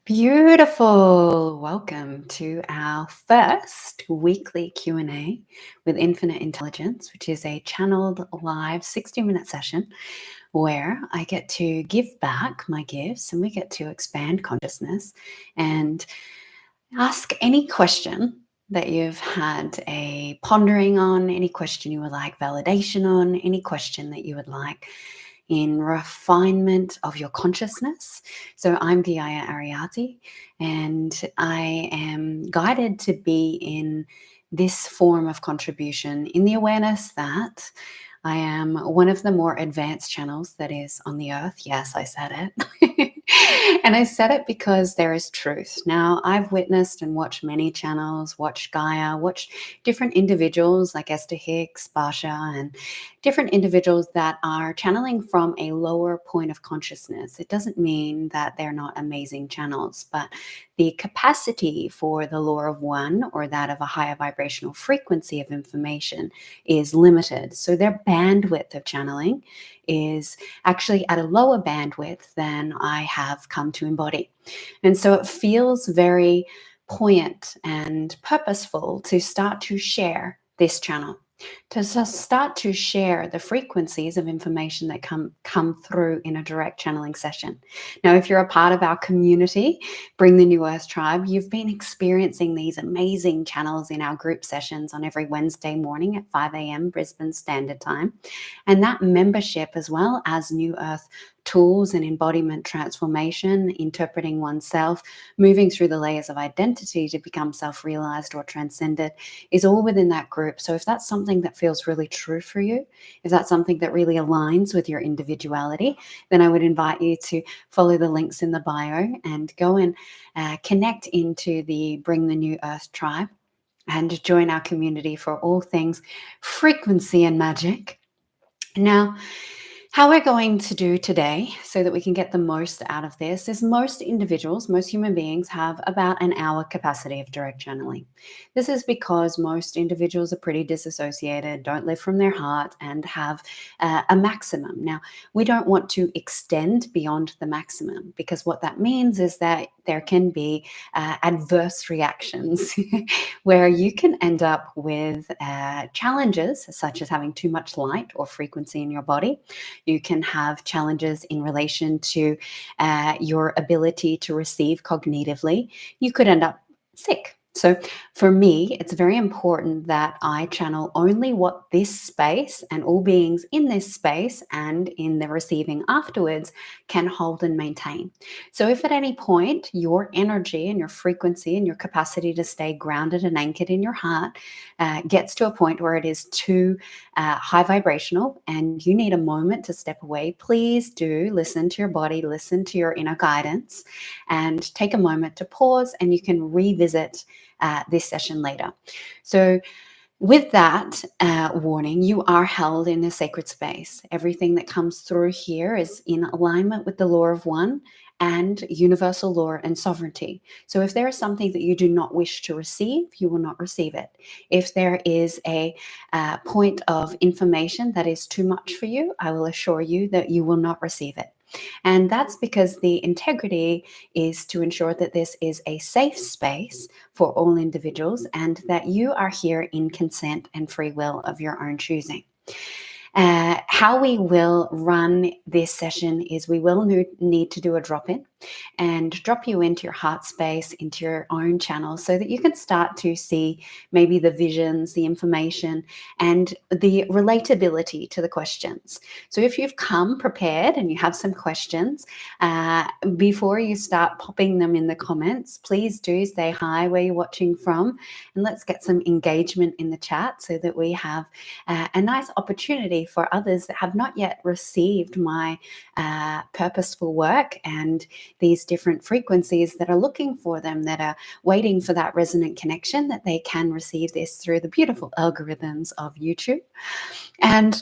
Beautiful. Welcome to our first weekly Q&A with Infinite Intelligence, which is a channeled live 60-minute session where I get to give back my gifts and we get to expand consciousness and ask any question that you've had a pondering on, any question you would like validation on, any question that you would like in refinement of your consciousness. So I'm Diaya Ariati, and I am guided to be in this form of contribution in the awareness that I am one of the more advanced channels that is on the earth. Yes, I said it. And I said it because there is truth. Now, I've witnessed and watched many channels, watched Gaia, watched different individuals like Esther Hicks, Basha, and different individuals that are channeling from a lower point of consciousness. It doesn't mean that they're not amazing channels, but the capacity for the law of one or that of a higher vibrational frequency of information is limited. So their bandwidth of channeling is actually at a lower bandwidth than I have come to embody. And so it feels very poignant and purposeful to start to share this channel, to start to share the frequencies of information that come through in a direct channeling session. Now, if you're a part of our community, Bring the New Earth Tribe, you've been experiencing these amazing channels in our group sessions on every Wednesday morning at 5 a.m. Brisbane Standard Time. And that membership, as well as New Earth tools and embodiment transformation, interpreting oneself, moving through the layers of identity to become self-realized or transcended, is all within that group. So if that's something that feels really true for you, if that's something that really aligns with your individuality, then I would invite you to follow the links in the bio and go and connect into the Bring the New Earth Tribe and join our community for all things frequency and magic. Now, how we're going to do today so that we can get the most out of this is most individuals, most human beings have about an hour capacity of direct channeling. This is because most individuals are pretty disassociated, don't live from their heart, and have a maximum. Now, we don't want to extend beyond the maximum because what that means is that there can be adverse reactions where you can end up with challenges such as having too much light or frequency in your body. You can have challenges in relation to your ability to receive cognitively. You could end up sick. So for me, it's very important that I channel only what this space and all beings in this space and in the receiving afterwards can hold and maintain. So if at any point your energy and your frequency and your capacity to stay grounded and anchored in your heart gets to a point where it is too high vibrational and you need a moment to step away, please do listen to your body, listen to your inner guidance, and take a moment to pause, and you can revisit this session later. So with that warning, you are held in a sacred space. Everything that comes through here is in alignment with the law of one and universal law and sovereignty. So if there is something that you do not wish to receive, you will not receive it. If there is a point of information that is too much for you, I will assure you that you will not receive it. And that's because the integrity is to ensure that this is a safe space for all individuals and that you are here in consent and free will of your own choosing. How we will run this session is we will need to do a drop-in and drop you into your heart space, into your own channel, so that you can start to see maybe the visions, the information, and the relatability to the questions. So if you've come prepared and you have some questions, before you start popping them in the comments, please do say hi, where you're watching from, and let's get some engagement in the chat so that we have a nice opportunity for others that have not yet received my purposeful work and these different frequencies that are looking for them, that are waiting for that resonant connection, that they can receive this through the beautiful algorithms of YouTube. And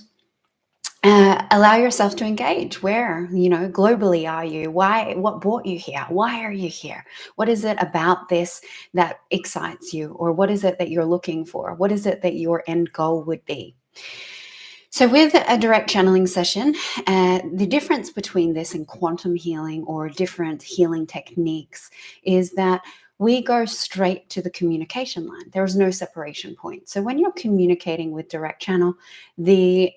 allow yourself to engage. Where, globally are you? Why? What brought you here? Why are you here? What is it about this that excites you? Or what is it that you're looking for? What is it that your end goal would be? So, with a direct channeling session, the difference between this and quantum healing or different healing techniques is that we go straight to the communication line. There is no separation point. So, when you're communicating with direct channel, the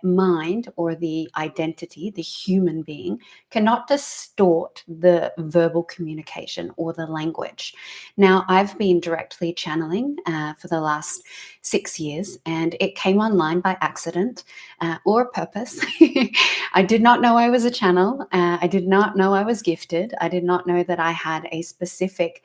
mind or the identity, the human being, cannot distort the verbal communication or the language. Now, I've been directly channeling for the last 6 years, and it came online by accident or purpose. I did not know I was a channel. I did not know I was gifted. I did not know that I had a specific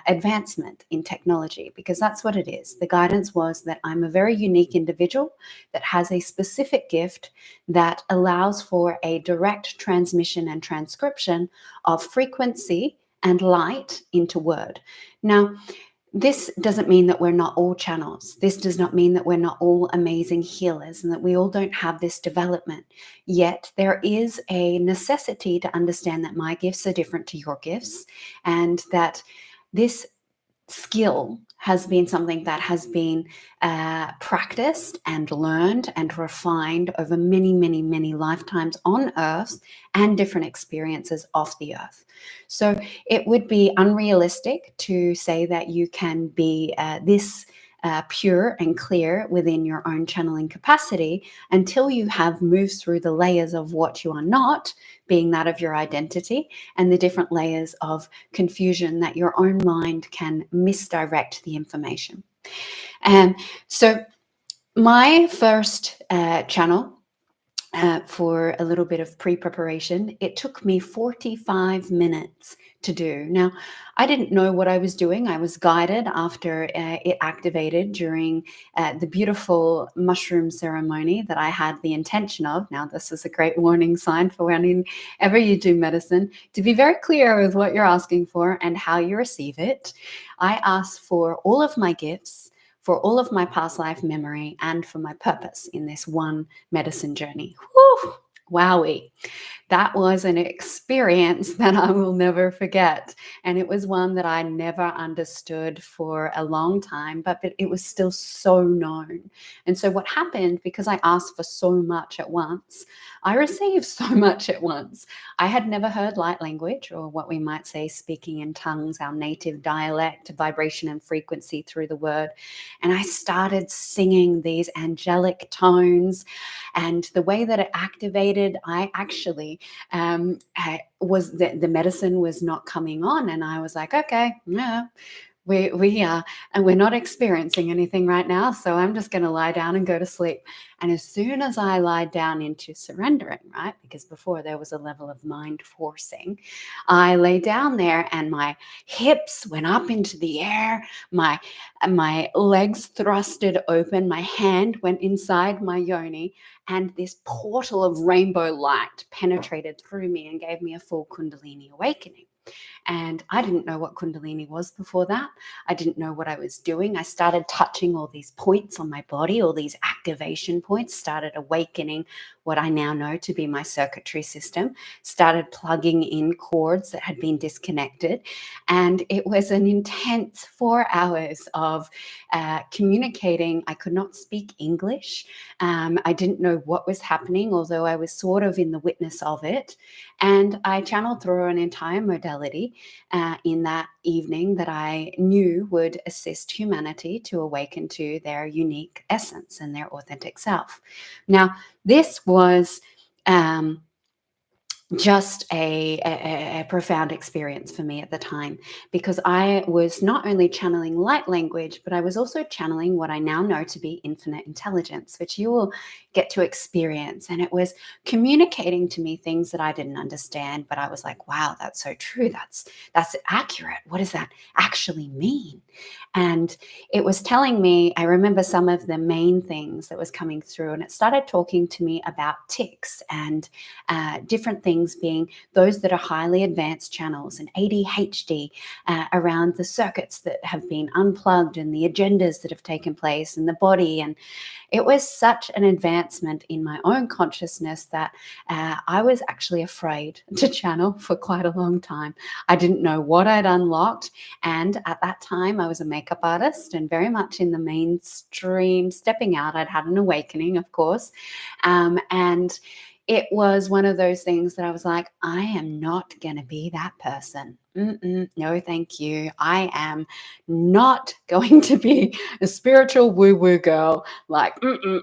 advancement in technology, because that's what it is. The guidance was that I'm a very unique individual that has a specific gift that allows for a direct transmission and transcription of frequency and light into word. Now, this doesn't mean that we're not all channels. This does not mean that we're not all amazing healers and that we all don't have this development. Yet there is a necessity to understand that my gifts are different to your gifts, and that this skill has been something that has been practiced and learned and refined over many, many, many lifetimes on Earth and different experiences off the Earth. So it would be unrealistic to say that you can be this pure and clear within your own channeling capacity until you have moved through the layers of what you are not, being that of your identity, and the different layers of confusion that your own mind can misdirect the information. So my first channel, for a little bit of pre-preparation, it took me 45 minutes to do. Now, I didn't know what I was doing. I was guided after it activated during the beautiful mushroom ceremony that I had the intention of. Now, this is a great warning sign for whenever you do medicine, to be very clear with what you're asking for and how you receive it. I asked for all of my gifts, for all of my past life memory, and for my purpose in this one medicine journey. Whew, wowie. That was an experience that I will never forget. And it was one that I never understood for a long time, but it was still so known. And so what happened, because I asked for so much at once, I received so much at once. I had never heard light language, or what we might say speaking in tongues, our native dialect, vibration and frequency through the word. And I started singing these angelic tones, and the way that it activated, I actually was the medicine was not coming on, and I was like, okay, yeah, we are, and we're not experiencing anything right now, so I'm just going to lie down and go to sleep. And as soon as I lied down into surrendering, right, because before there was a level of mind forcing, I lay down there and my hips went up into the air, my legs thrusted open, my hand went inside my yoni, and this portal of rainbow light penetrated through me and gave me a full Kundalini awakening. And I didn't know what Kundalini was before that. I didn't know what I was doing. I started touching all these points on my body, all these activation points, started awakening what I now know to be my circuitry system, started plugging in cords that had been disconnected. And it was an intense 4 hours of communicating. I could not speak English. I didn't know what was happening, although I was sort of in the witness of it. And I channeled through an entire modality in that evening that I knew would assist humanity to awaken to their unique essence and their authentic self. Now, this was just a profound experience for me at the time, because I was not only channeling light language, but I was also channeling what I now know to be infinite intelligence, which you will get to experience. And it was communicating to me things that I didn't understand, but I was like, wow, that's so true. That's accurate. What does that actually mean? And it was telling me, I remember some of the main things that was coming through, and it started talking to me about ticks and different things things being those that are highly advanced channels and ADHD, around the circuits that have been unplugged and the agendas that have taken place in the body. And it was such an advancement in my own consciousness that I was actually afraid to channel for quite a long time. I didn't know what I'd unlocked. And at that time, I was a makeup artist and very much in the mainstream, stepping out. I'd had an awakening, of course. And it was one of those things that I was like, I am not going to be that person. No, thank you. I am not going to be a spiritual woo-woo girl. Like,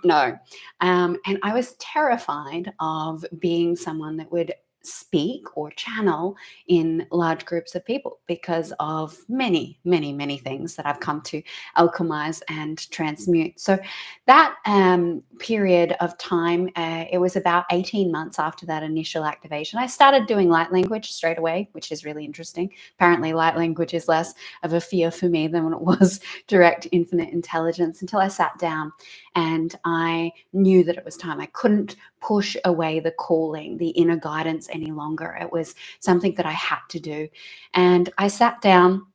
no. And I was terrified of being someone that would speak or channel in large groups of people because of many, many, many things that I've come to alchemize and transmute. So that period of time, it was about 18 months after that initial activation, I started doing light language straight away, which is really interesting. Apparently, light language is less of a fear for me than when it was direct infinite intelligence, until I sat down and I knew that it was time. I couldn't push away the calling, the inner guidance any longer. It was something that I had to do. And I sat down,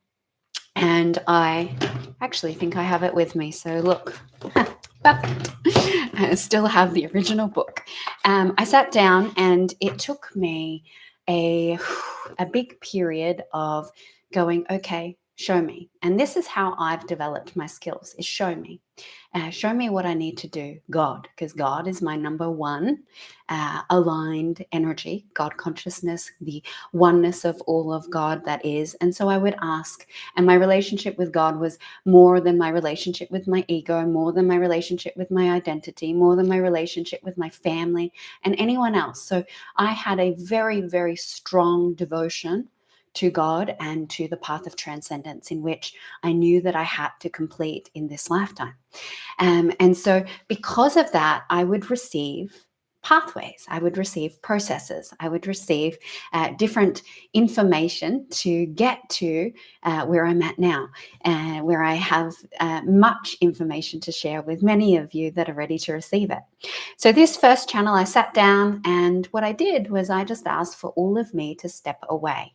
and I actually think I have it with me. So look, perfect. I still have the original book. I sat down, and it took me a big period of going, okay, show me. And this is how I've developed my skills, is show me. Show me what I need to do, God, because God is my number one aligned energy, God consciousness, the oneness of all of God that is. And so I would ask, and my relationship with God was more than my relationship with my ego, more than my relationship with my identity, more than my relationship with my family and anyone else. So I had a very, very strong devotion to God and to the path of transcendence, in which I knew that I had to complete in this lifetime. And so because of that, I would receive pathways, I would receive processes, I would receive different information to get to where I'm at now, where I have much information to share with many of you that are ready to receive it. So this first channel, I sat down, and what I did was I just asked for all of me to step away.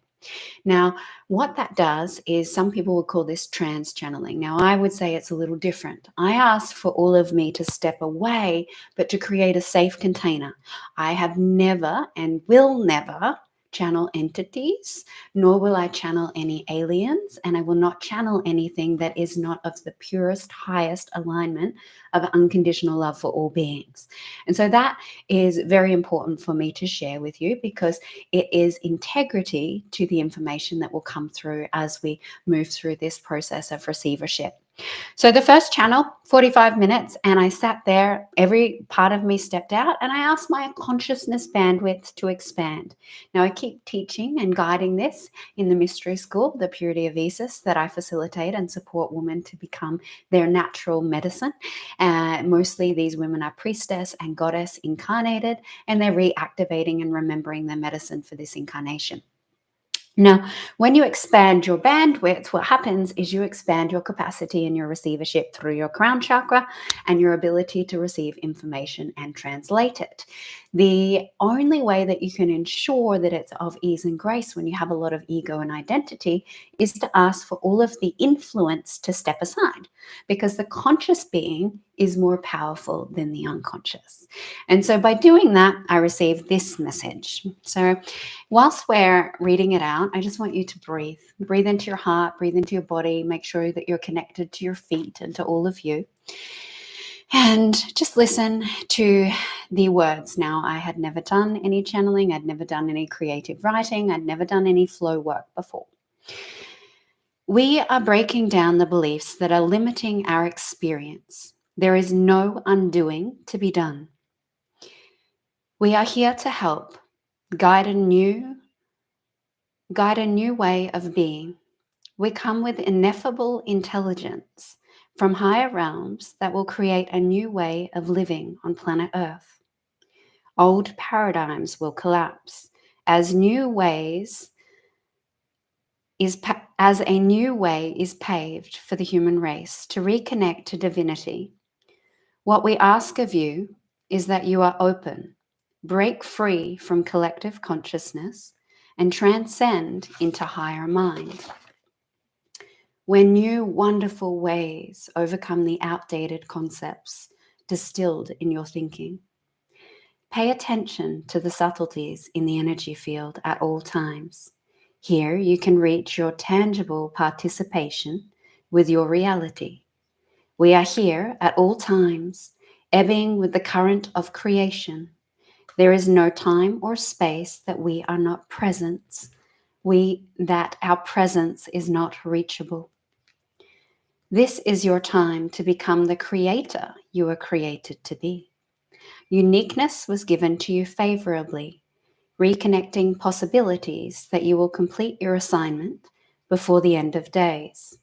Now, what that does is, some people would call this trans channeling. Now, I would say it's a little different. I asked for all of me to step away, but to create a safe container. I have never and will never channel entities, nor will I channel any aliens, and I will not channel anything that is not of the purest, highest alignment of unconditional love for all beings. And so that is very important for me to share with you, because it is integrity to the information that will come through as we move through this process of receivership. So the first channel, 45 minutes, and I sat there, every part of me stepped out, and I asked my consciousness bandwidth to expand. Now, I keep teaching and guiding this in the mystery school, the Purity of Isis, that I facilitate and support women to become their natural medicine. Mostly these women are priestess and goddess incarnated, and they're reactivating and remembering their medicine for this incarnation. Now, when you expand your bandwidth, what happens is you expand your capacity and your receivership through your crown chakra and your ability to receive information and translate it. The only way that you can ensure that it's of ease and grace when you have a lot of ego and identity is to ask for all of the influence to step aside, because the conscious being is more powerful than the unconscious. And so by doing that, I received this message. So whilst we're reading it out, I just want you to breathe. Breathe into your heart, breathe into your body, make sure that you're connected to your feet and to all of you. And just listen to the words. Now, I had never done any channeling, I'd never done any creative writing, I'd never done any flow work before. We are breaking down the beliefs that are limiting our experience. There is no undoing to be done. We are here to help guide a new way of being. We come with ineffable intelligence from higher realms that will create a new way of living on planet Earth. Old paradigms will collapse as a new way is paved for the human race to reconnect to divinity. What we ask of you is that you are open, break free from collective consciousness, and transcend into higher mind, where new wonderful ways overcome the outdated concepts distilled in your thinking. Pay attention to the subtleties in the energy field at all times. Here you can reach your tangible participation with your reality. We are here at all times, ebbing with the current of creation. There is no time or space that we are not present, that our presence is not reachable. This is your time to become the creator you were created to be. Uniqueness was given to you favorably, reconnecting possibilities that you will complete your assignment before the end of days.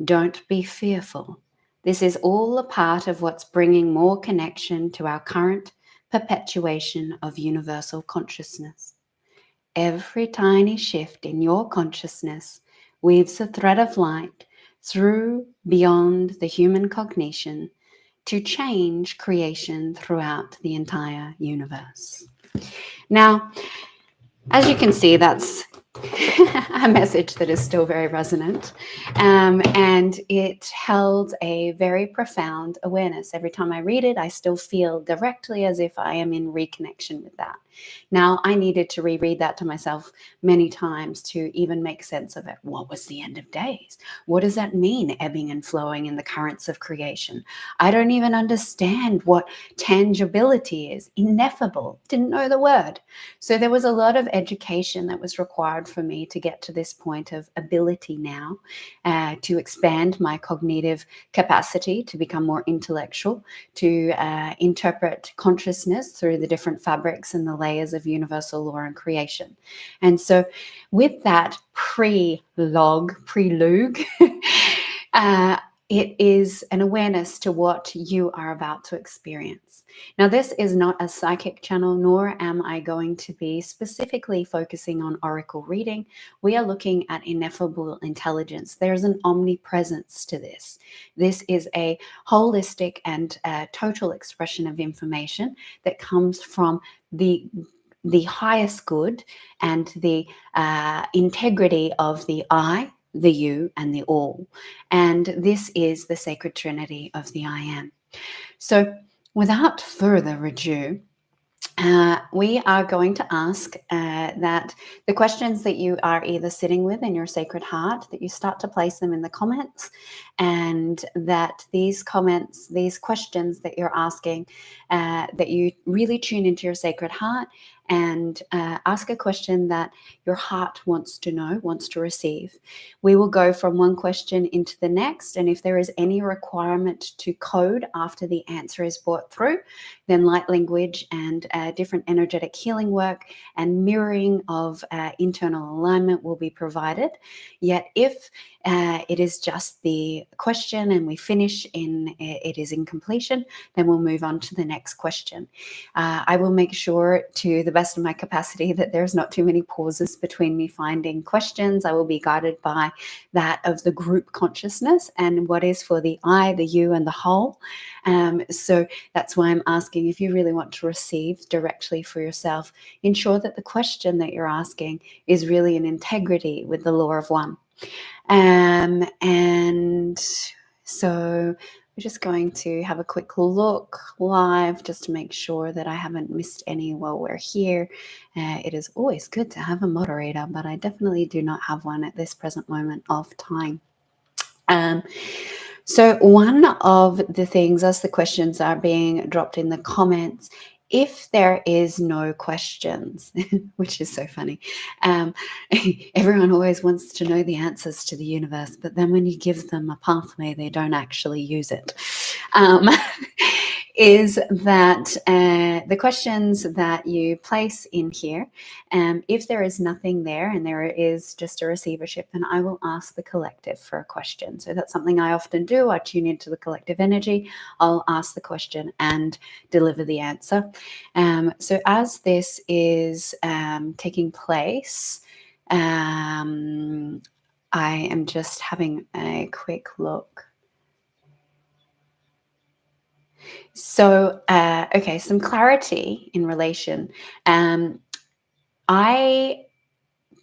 Don't be fearful. This is all a part of what's bringing more connection to our current perpetuation of universal consciousness. Every tiny shift in your consciousness weaves a thread of light through beyond the human cognition to change creation throughout the entire universe. Now, as you can see, that's a message that is still very resonant. And it held a very profound awareness. Every time I read it, I still feel directly as if I am in reconnection with that. Now, I needed to reread that to myself many times to even make sense of it. What was the end of days? What does that mean, ebbing and flowing in the currents of creation? I don't even understand what tangibility is. Ineffable. Didn't know the word. So there was a lot of education that was required for me to get to this point of ability now, to expand my cognitive capacity, to become more intellectual, to interpret consciousness through the different fabrics and the layers of universal law and creation. And so with that prelude, it is an awareness to what you are about to experience. Now, this is not a psychic channel, nor am I going to be specifically focusing on oracle reading. We are looking at ineffable intelligence. There's an omnipresence to this. This is a holistic and total expression of information that comes from the highest good and the integrity of the I, the you, and the all. And this is the sacred trinity of the I am. So without further ado, we are going to ask that the questions that you are either sitting with in your sacred heart, that you start to place them in the comments, and that these comments, these questions that you're asking, that you really tune into your sacred heart and ask a question that your heart wants to know, wants to receive. We will go from one question into the next, and if there is any requirement to code after the answer is brought through, then light language and different energetic healing work and mirroring of internal alignment will be provided. Yet if it is just the question and we finish in it is in completion, then we'll move on to the next question. I will make sure to the best of my capacity that there's not too many pauses between me finding questions. I will be guided by that of the group consciousness and what is for the I, the you, and the whole. So that's why I'm asking, if you really want to receive directly for yourself, ensure that the question that you're asking is really in integrity with the law of one. And so we're just going to have a quick look live just to make sure that I haven't missed any while we're here. It is always good to have a moderator, but I definitely do not have one at this present moment of time. So one of the things, as the questions are being dropped in the comments, if there is no questions, which is so funny, everyone always wants to know the answers to the universe, but then when you give them a pathway, they don't actually use it. Is that the questions that you place in here, if there is nothing there and there is just a receivership, then I will ask the collective for a question. So that's something I often do. I tune into the collective energy. I'll ask the question and deliver the answer. So as this is taking place, I am just having a quick look. So, okay, some clarity in relation. I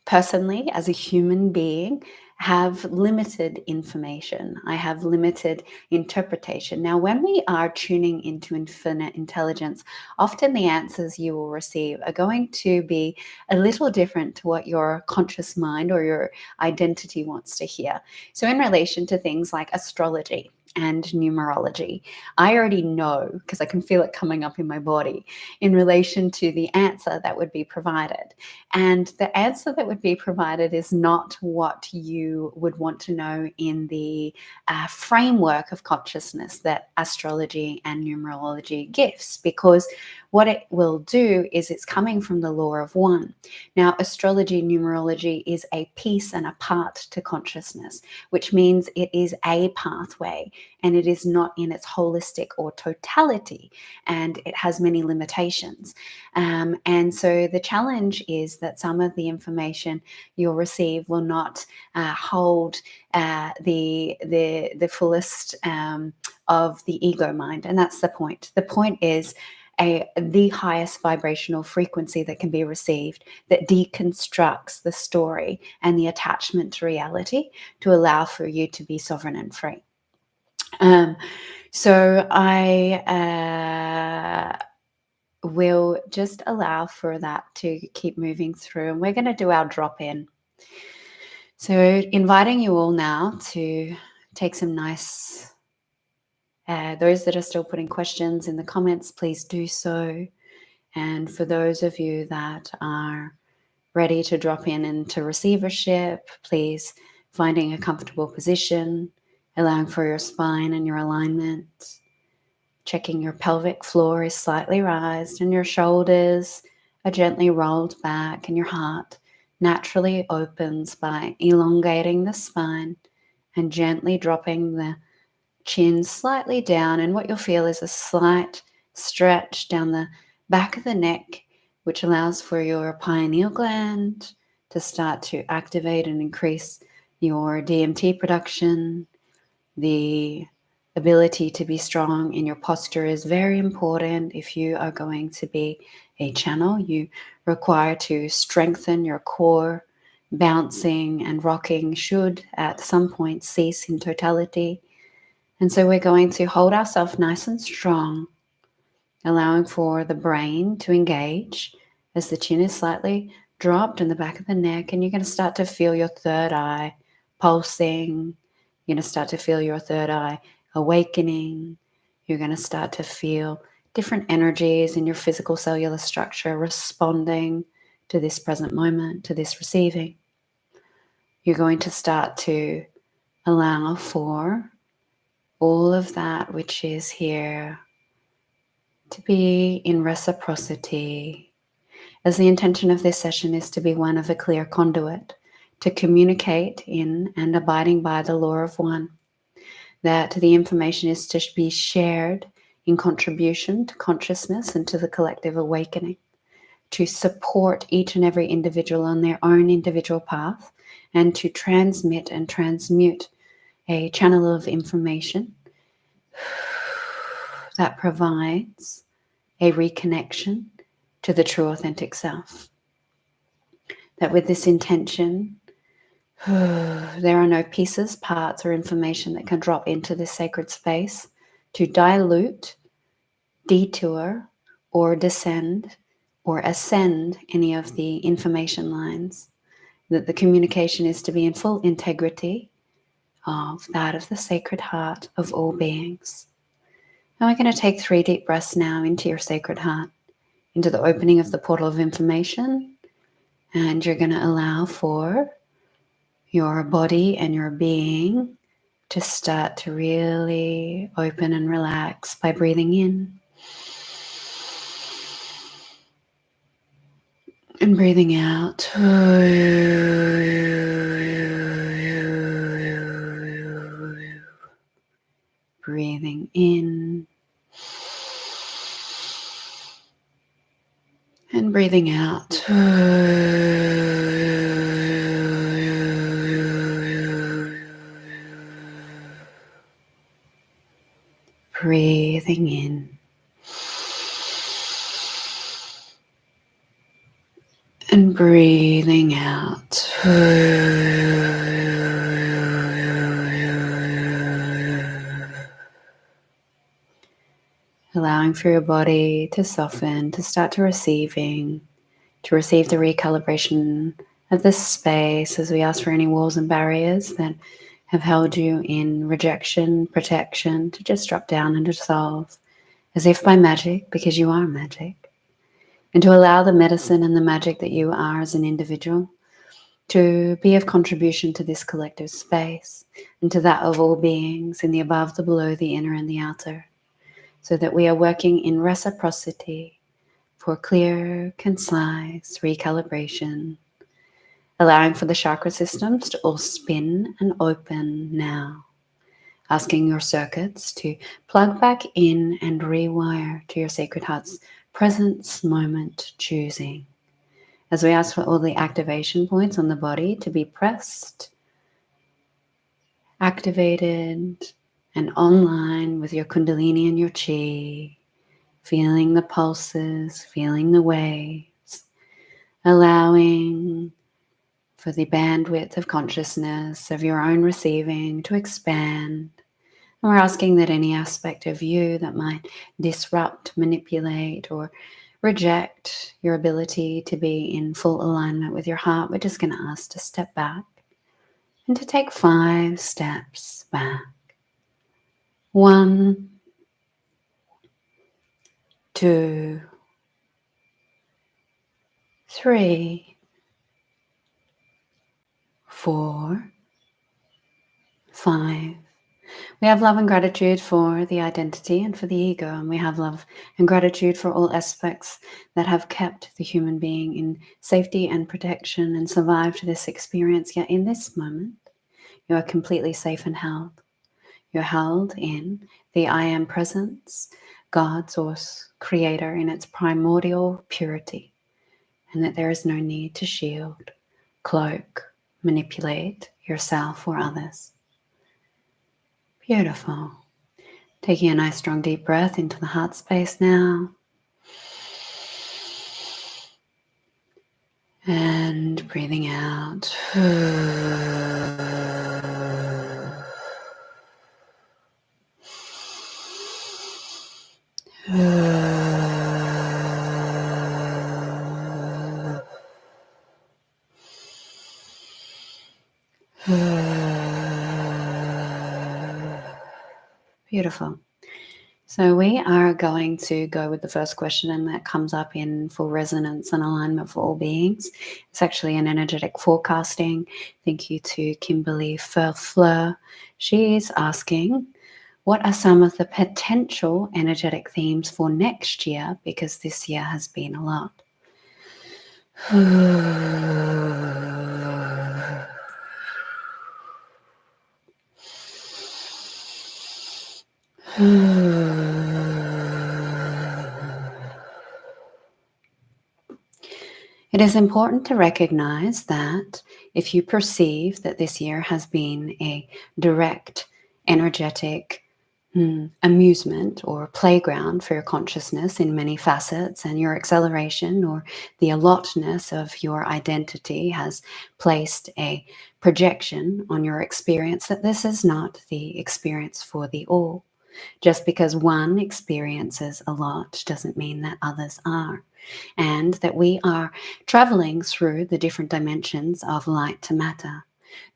personally, as a human being, have limited information. I have limited interpretation. Now, when we are tuning into infinite intelligence, often the answers you will receive are going to be a little different to what your conscious mind or your identity wants to hear. So, in relation to things like astrology and numerology, I already know because I can feel it coming up in my body in relation to the answer that would be provided. And the answer that would be provided is not what you would want to know in the framework of consciousness that astrology and numerology gives, because what it will do is it's coming from the law of one. Now, astrology, numerology is a piece and a part to consciousness, which means it is a pathway and it is not in its holistic or totality, and it has many limitations. And so the challenge is that some of the information you'll receive will not hold the fullest of the ego mind, and that's the point. The point is the highest vibrational frequency that can be received that deconstructs the story and the attachment to reality to allow for you to be sovereign and free. So I will just allow for that to keep moving through, and we're going to do our drop in. So inviting you all now to take some nice, those that are still putting questions in the comments, please do so. And for those of you that are ready to drop in into receivership, please finding a comfortable position, allowing for your spine and your alignment, checking your pelvic floor is slightly raised and your shoulders are gently rolled back, and your heart naturally opens by elongating the spine and gently dropping the chin slightly down. And what you'll feel is a slight stretch down the back of the neck, which allows for your pineal gland to start to activate and increase your DMT production. The ability to be strong in your posture is very important. If you are going to be a channel, you require to strengthen your core. Bouncing and rocking should at some point cease in totality. And so we're going to hold ourselves nice and strong, allowing for the brain to engage as the chin is slightly dropped in the back of the neck. And you're going to start to feel your third eye pulsing. You're going to start to feel your third eye awakening. You're going to start to feel different energies in your physical cellular structure responding to this present moment, to this receiving. You're going to start to allow for all of that which is here to be in reciprocity, as the intention of this session is to be one of a clear conduit, to communicate in and abiding by the law of one, that the information is to be shared in contribution to consciousness and to the collective awakening, to support each and every individual on their own individual path, and to transmit and transmute a channel of information that provides a reconnection to the true authentic self. That with this intention, there are no pieces, parts, or information that can drop into this sacred space to dilute, detour, or descend, or ascend any of the information lines. That the communication is to be in full integrity of that of the sacred heart of all beings. And we're going to take 3 deep breaths now into your sacred heart, into the opening of the portal of information. And you're going to allow for your body and your being to start to really open and relax by breathing in and breathing out. Breathing in and breathing out. Breathe breathing in and breathing out. Allowing for your body to soften, to start to receive the recalibration of this space as we ask for any walls and barriers that have held you in rejection, protection, to just drop down and dissolve as if by magic, because you are magic. And to allow the medicine and the magic that you are as an individual to be of contribution to this collective space and to that of all beings in the above, the below, the inner and the outer, so that we are working in reciprocity for clear, concise recalibration, allowing for the chakra systems to all spin and open now, asking your circuits to plug back in and rewire to your sacred heart's presence moment choosing. As we ask for all the activation points on the body to be pressed, activated, and online with your Kundalini and your Chi, feeling the pulses, feeling the waves, allowing for the bandwidth of consciousness of your own receiving to expand. And we're asking that any aspect of you that might disrupt, manipulate, or reject your ability to be in full alignment with your heart, we're just going to ask to step back and to take 5 steps back. 1, 2, 3, 4, 5. We have love and gratitude for the identity and for the ego, and we have love and gratitude for all aspects that have kept the human being in safety and protection and survived this experience. Yet in this moment, you are completely safe and held. You're held in the I am presence, God, source, creator in its primordial purity, and that there is no need to shield, cloak, manipulate yourself or others. Beautiful. Taking a nice strong deep breath into the heart space now. And breathing out. Beautiful. So we are going to go with the first question, and that comes up in full resonance and alignment for all beings. It's actually an energetic forecasting. Thank you to Kimberly Fleur. She's asking, what are some of the potential energetic themes for next year? Because this year has been a lot. It is important to recognize that if you perceive that this year has been a direct, energetic amusement or playground for your consciousness in many facets, and your acceleration or the allotness of your identity has placed a projection on your experience, that this is not the experience for the all. Just because one experiences a lot doesn't mean that others are. And that we are traveling through the different dimensions of light to matter.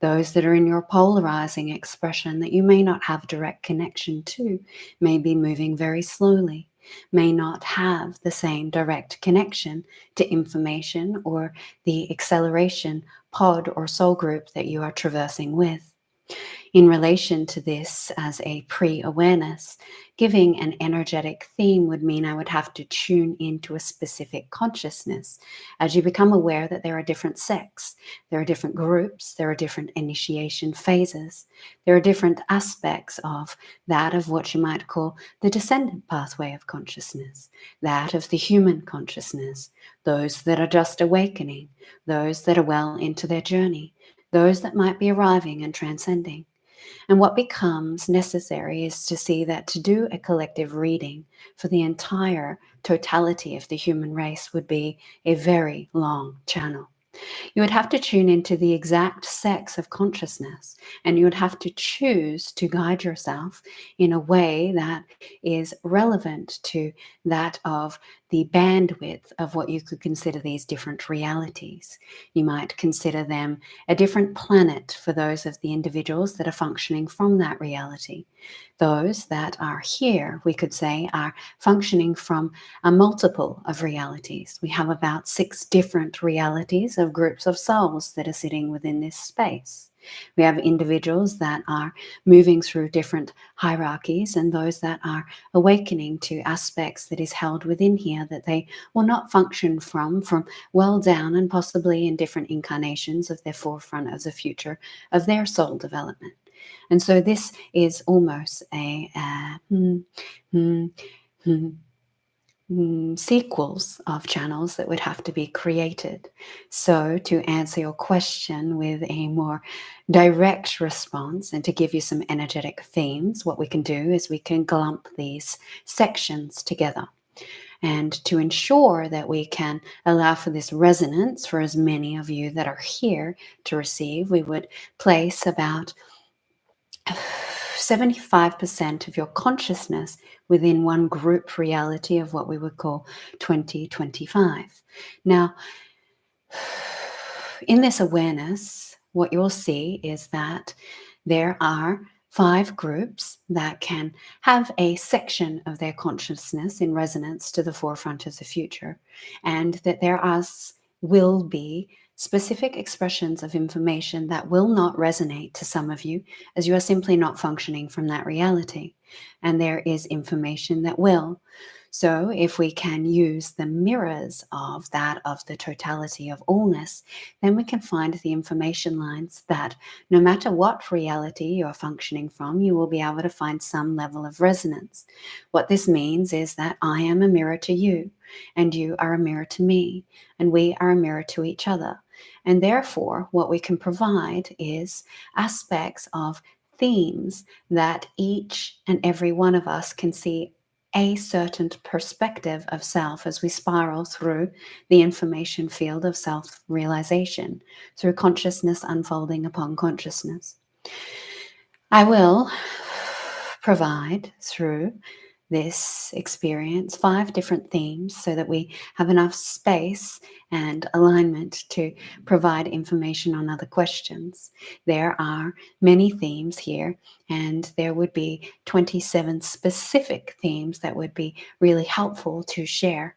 Those that are in your polarizing expression that you may not have direct connection to may be moving very slowly, may not have the same direct connection to information or the acceleration pod or soul group that you are traversing with. In relation to this, as a pre-awareness, giving an energetic theme would mean I would have to tune into a specific consciousness. As you become aware that there are different sects, there are different groups, there are different initiation phases, there are different aspects of that of what you might call the descendant pathway of consciousness, that of the human consciousness, those that are just awakening, those that are well into their journey, those that might be arriving and transcending. And what becomes necessary is to see that to do a collective reading for the entire totality of the human race would be a very long channel. You would have to tune into the exact sex of consciousness, and you would have to choose to guide yourself in a way that is relevant to that of the bandwidth of what you could consider these different realities. You might consider them a different planet for those of the individuals that are functioning from that reality. Those that are here, we could say, are functioning from a multiple of realities. We have about 6 different realities of groups of souls that are sitting within this space. We have individuals that are moving through different hierarchies and those that are awakening to aspects that is held within here that they will not function from well down and possibly in different incarnations of their forefront of the future of their soul development. And so this is almost a sequels of channels that would have to be created. So to answer your question with a more direct response and to give you some energetic themes, what we can do is we can glump these sections together. And to ensure that we can allow for this resonance for as many of you that are here to receive, we would place about 75% of your consciousness within one group reality of what we would call 2025. Now, in this awareness, what you'll see is that there are 5 groups that can have a section of their consciousness in resonance to the forefront of the future, and that there will be specific expressions of information that will not resonate to some of you as you are simply not functioning from that reality. And there is information that will. So if we can use the mirrors of that of the totality of allness, then we can find the information lines that no matter what reality you're functioning from, you will be able to find some level of resonance. What this means is that I am a mirror to you, and you are a mirror to me, and we are a mirror to each other. And therefore, what we can provide is aspects of themes that each and every one of us can see a certain perspective of self as we spiral through the information field of self-realization, through consciousness unfolding upon consciousness. I will provide through this experience 5 different themes so that we have enough space and alignment to provide information on other questions. There are many themes here, and there would be 27 specific themes that would be really helpful to share.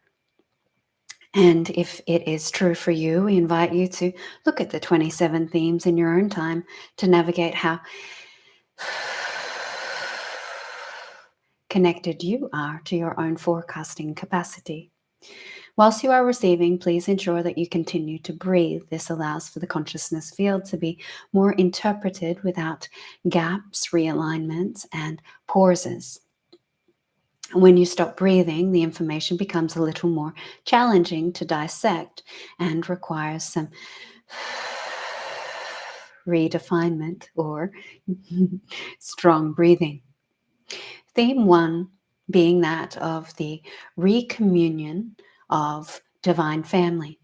And if it is true for you, we invite you to look at the 27 themes in your own time to navigate how connected you are to your own forecasting capacity. Whilst you are receiving, please ensure that you continue to breathe. This allows for the consciousness field to be more interpreted without gaps, realignments, and pauses. When you stop breathing, the information becomes a little more challenging to dissect and requires some redefinement or strong breathing. Theme 1 being that of the recommunion of divine family.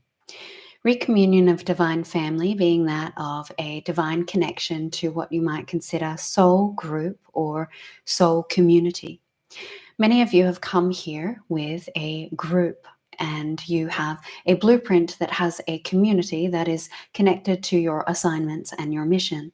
Recommunion of divine family being that of a divine connection to what you might consider soul group or soul community. Many of you have come here with a group, and you have a blueprint that has a community that is connected to your assignments and your mission.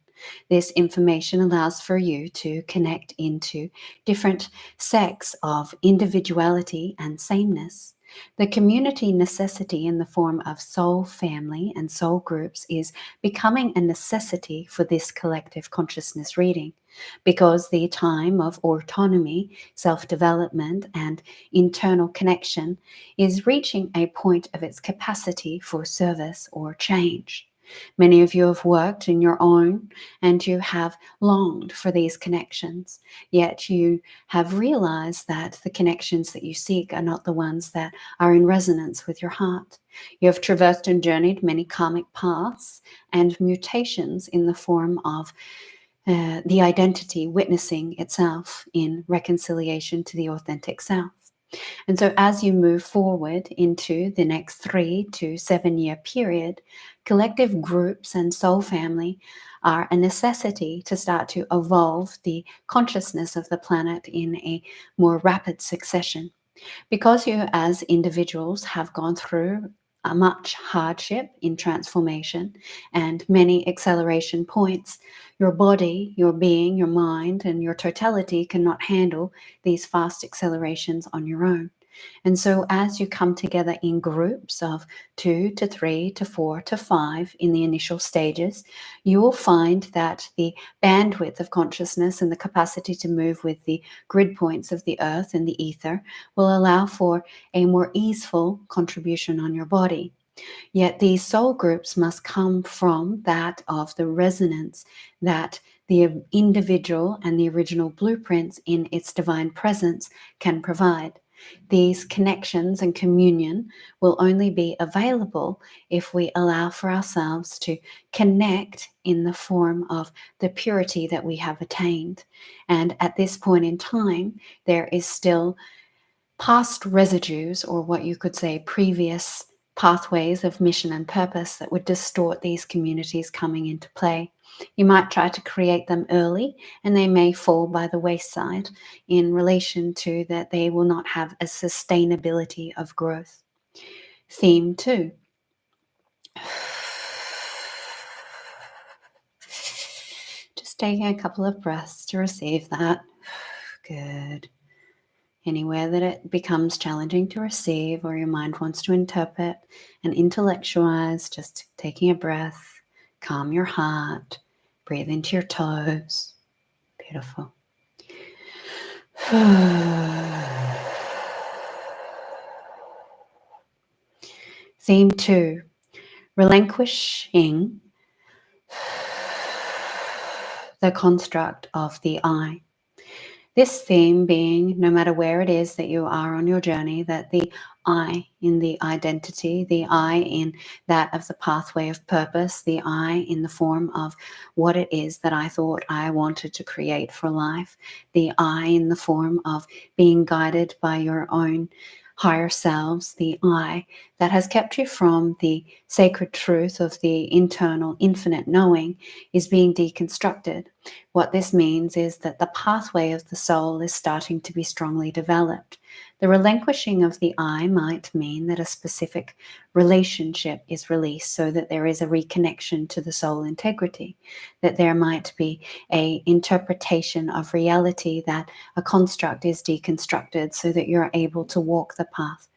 This information allows for you to connect into different sects of individuality and sameness. The community necessity in the form of soul family and soul groups is becoming a necessity for this collective consciousness reading, because the time of autonomy, self-development, and internal connection is reaching a point of its capacity for service or change. Many of you have worked in your own and you have longed for these connections, yet you have realized that the connections that you seek are not the ones that are in resonance with your heart. You have traversed and journeyed many karmic paths and mutations in the form of the identity witnessing itself in reconciliation to the authentic self. And so as you move forward into the next 3 to 7 year period, collective groups and soul family are a necessity to start to evolve the consciousness of the planet in a more rapid succession. Because you as individuals have gone through a much hardship in transformation and many acceleration points, your body, your being, your mind, and your totality cannot handle these fast accelerations on your own. And so, as you come together in groups of 2 to 3 to 4 to 5 in the initial stages, you will find that the bandwidth of consciousness and the capacity to move with the grid points of the earth and the ether will allow for a more easeful contribution on your body. Yet these soul groups must come from that of the resonance that the individual and the original blueprints in its divine presence can provide. These connections and communion will only be available if we allow for ourselves to connect in the form of the purity that we have attained. And at this point in time, there is still past residues, or what you could say previous pathways of mission and purpose, that would distort these communities coming into play. You might try to create them early and they may fall by the wayside in relation to that they will not have a sustainability of growth. Theme 2. Just taking a couple of breaths to receive that. Good. Anywhere that it becomes challenging to receive or your mind wants to interpret and intellectualize, just taking a breath, calm your heart, breathe into your toes. Beautiful. Theme 2, relinquishing the construct of the I. This theme being, no matter where it is that you are on your journey, that the I in the identity, the I in that of the pathway of purpose, the I in the form of what it is that I thought I wanted to create for life, the I in the form of being guided by your own higher selves, the I that has kept you from the sacred truth of the internal infinite knowing, is being deconstructed. What this means is that the pathway of the soul is starting to be strongly developed. The relinquishing of the I might mean that a specific relationship is released so that there is a reconnection to the soul integrity, that there might be an interpretation of reality, that a construct is deconstructed so that you're able to walk the path.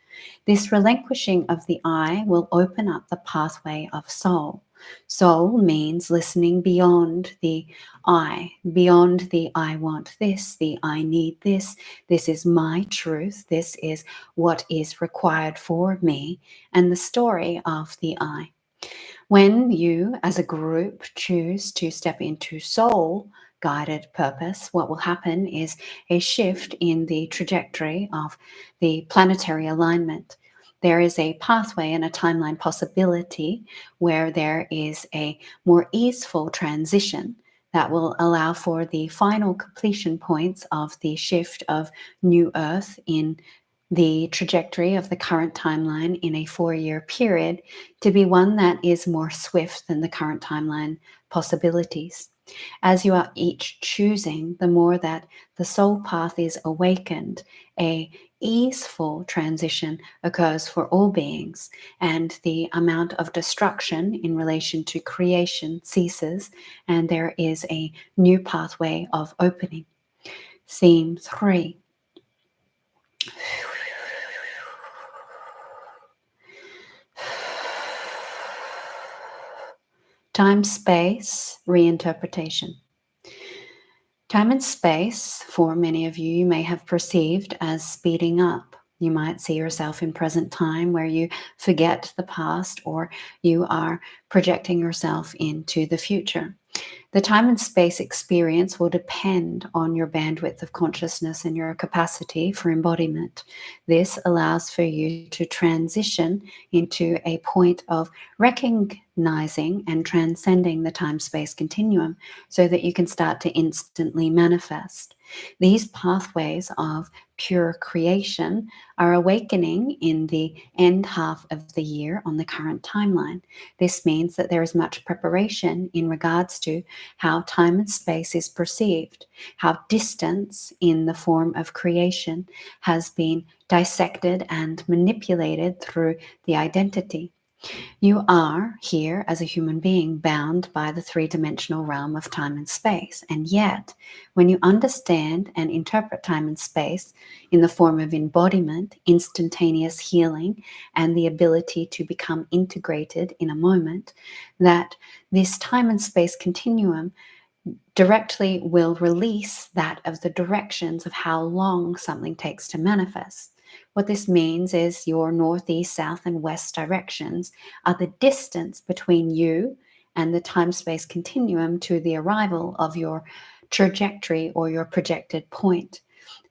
This relinquishing of the I will open up the pathway of soul. Soul means listening beyond the I, beyond the I want this, the I need this is my truth, this is what is required for me, and the story of the I. When you, as a group, choose to step into soul guided purpose, what will happen is a shift in the trajectory of the planetary alignment. There is a pathway and a timeline possibility where there is a more easeful transition that will allow for the final completion points of the shift of New Earth in the trajectory of the current timeline in a 4-year period to be one that is more swift than the current timeline possibilities. As you are each choosing, the more that the soul path is awakened, a easeful transition occurs for all beings, and the amount of destruction in relation to creation ceases, and there is a new pathway of opening. Theme 3. Time-space reinterpretation. Time and space, for many of you, you may have perceived as speeding up. You might see yourself in present time where you forget the past, or you are projecting yourself into the future. The time and space experience will depend on your bandwidth of consciousness and your capacity for embodiment. This allows for you to transition into a point of recognizing and transcending the time-space continuum so that you can start to instantly manifest. These pathways of pure creation are awakening in the end half of the year on the current timeline. This means that there is much preparation in regards to how time and space is perceived, how distance in the form of creation has been dissected and manipulated through the identity. You are here as a human being bound by the three-dimensional realm of time and space. And yet, when you understand and interpret time and space in the form of embodiment, instantaneous healing, and the ability to become integrated in a moment, that this time and space continuum directly will release that of the directions of how long something takes to manifest. What this means is your northeast, south, and west directions are the distance between you and the time-space continuum to the arrival of your trajectory or your projected point.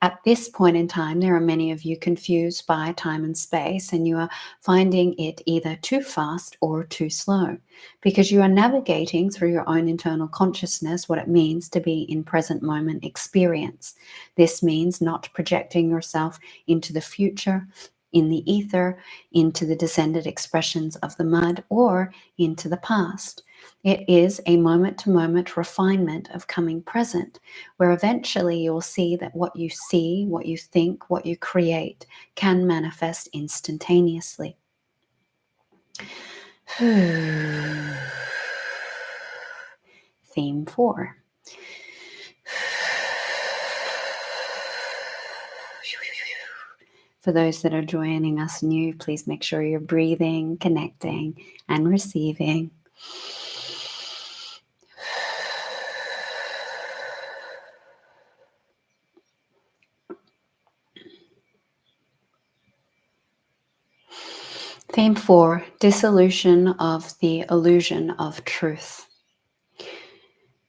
At this point in time, there are many of you confused by time and space, and you are finding it either too fast or too slow because you are navigating through your own internal consciousness what it means to be in present moment experience. This means not projecting yourself into the future, in the ether, into the descended expressions of the mud, or into the past. It is a moment-to-moment refinement of coming present, where eventually you'll see that what you see, what you think, what you create can manifest instantaneously. Theme 4. For those that are joining us new, please make sure you're breathing, connecting, and receiving. Theme 4, dissolution of the illusion of truth.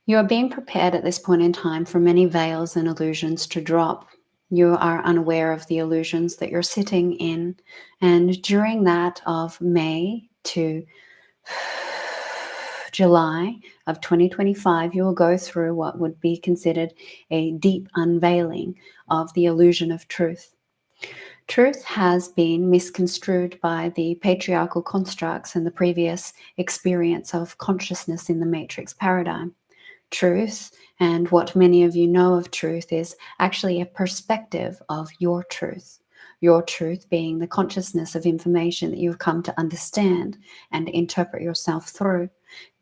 You are being prepared at this point in time for many veils and illusions to drop. You are unaware of the illusions that you're sitting in. And during that of May to July of 2025, you will go through what would be considered a deep unveiling of the illusion of truth. Truth has been misconstrued by the patriarchal constructs and the previous experience of consciousness in the matrix paradigm. Truth, and what many of you know of truth, is actually a perspective of your truth being the consciousness of information that you've come to understand and interpret yourself through.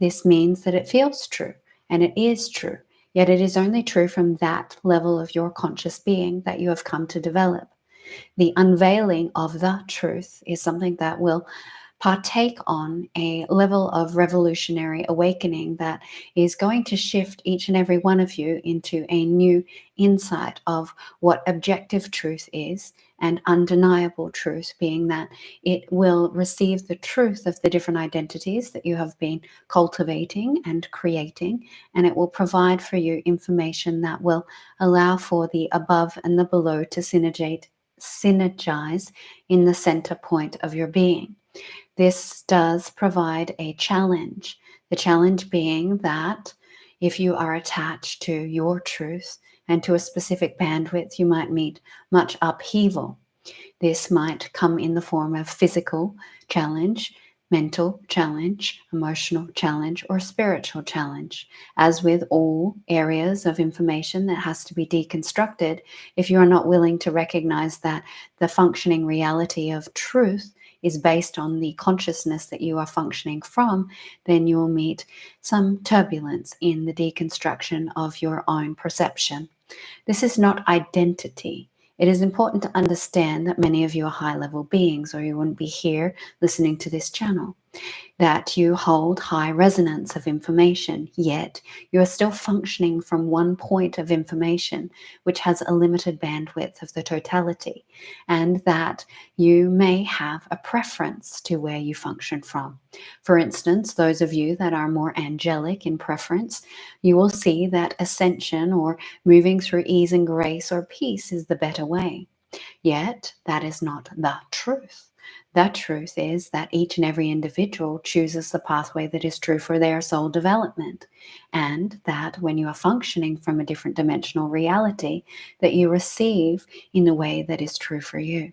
This means that it feels true, and it is true, yet it is only true from that level of your conscious being that you have come to develop. The unveiling of the truth is something that will partake on a level of revolutionary awakening that is going to shift each and every one of you into a new insight of what objective truth is, and undeniable truth being that it will receive the truth of the different identities that you have been cultivating and creating, and it will provide for you information that will allow for the above and the below to synergize in the center point of your being. This does provide a challenge. The challenge being that if you are attached to your truth and to a specific bandwidth, you might meet much upheaval. This might come in the form of physical challenge, mental challenge, emotional challenge, or spiritual challenge. As with all areas of information that has to be deconstructed, if you are not willing to recognize that the functioning reality of truth is based on the consciousness that you are functioning from, then you will meet some turbulence in the deconstruction of your own perception. This is not identity. It is important to understand that many of you are high-level beings, or you wouldn't be here listening to this channel. that you hold high resonance of information, yet you are still functioning from one point of information which has a limited bandwidth of the totality, and that you may have a preference to where you function from. For instance, those of you that are more angelic in preference, you will see that ascension or moving through ease and grace or peace is the better way. Yet, that is not the truth. The truth is that each and every individual chooses the pathway that is true for their soul development, and that when you are functioning from a different dimensional reality, that you receive in the way that is true for you.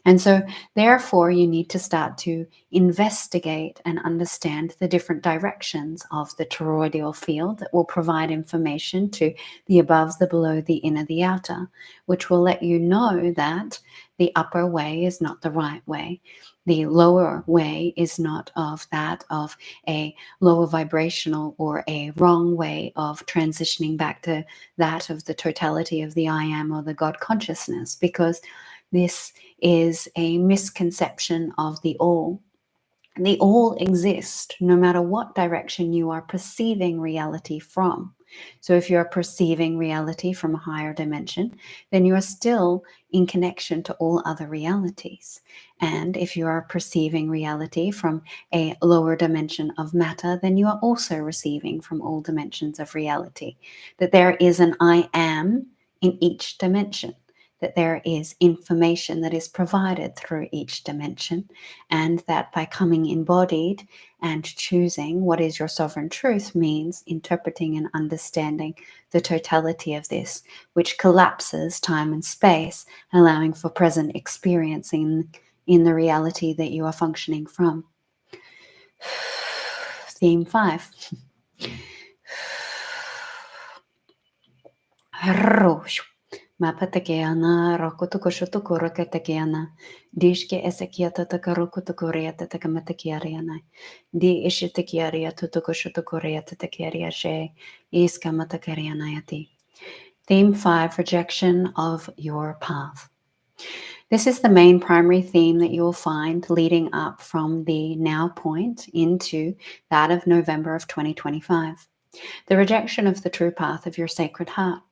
And so, therefore, you need to start to investigate and understand the different directions of the toroidal field that will provide information to the above, the below, the inner, the outer, which will let you know that the upper way is not the right way. The lower way is not of a lower vibrational or a wrong way of transitioning back to that of the totality of the I am or the God consciousness, because this is a misconception of the all. The all exist no matter what direction you are perceiving reality from. So if you are perceiving reality from a higher dimension, then you are still in connection to all other realities. And if you are perceiving reality from a lower dimension of matter, then you are also receiving from all dimensions of reality. That there is an I am in each dimension, that there is information that is provided through each dimension, and that by coming embodied and choosing what is your sovereign truth means interpreting and understanding the totality of this, which collapses time and space, allowing for present experiencing in the reality that you are functioning from. Theme 5. Mapatakeana, rokotuko rokatakeana, dishke esekiata takarokotukoreata takamatakiariana, di ishitakiaria tutukoshotukoreata takiaria she, iskamatakarianayati. Theme 5, rejection of your path. This is the main primary theme that you will find leading up from the now point into that of November of 2025. The rejection of the true path of your sacred heart.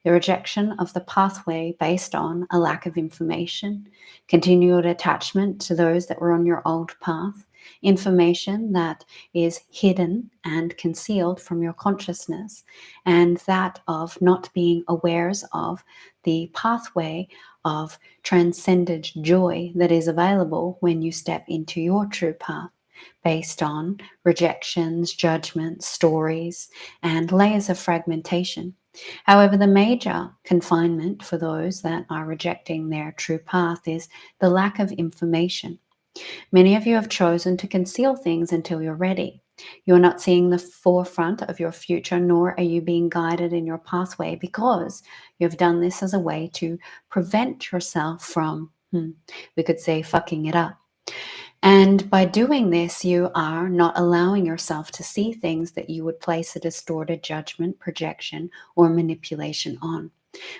The rejection of the pathway based on a lack of information, continued attachment to those that were on your old path, information that is hidden and concealed from your consciousness, and that of not being awares of the pathway of transcendent joy that is available when you step into your true path, based on rejections, judgments, stories, and layers of fragmentation. However, the major confinement for those that are rejecting their true path is the lack of information. Many of you have chosen to conceal things until you're ready. You're not seeing the forefront of your future, nor are you being guided in your pathway, because you've done this as a way to prevent yourself from, we could say, fucking it up. And by doing this, you are not allowing yourself to see things that you would place a distorted judgment, projection, or manipulation on,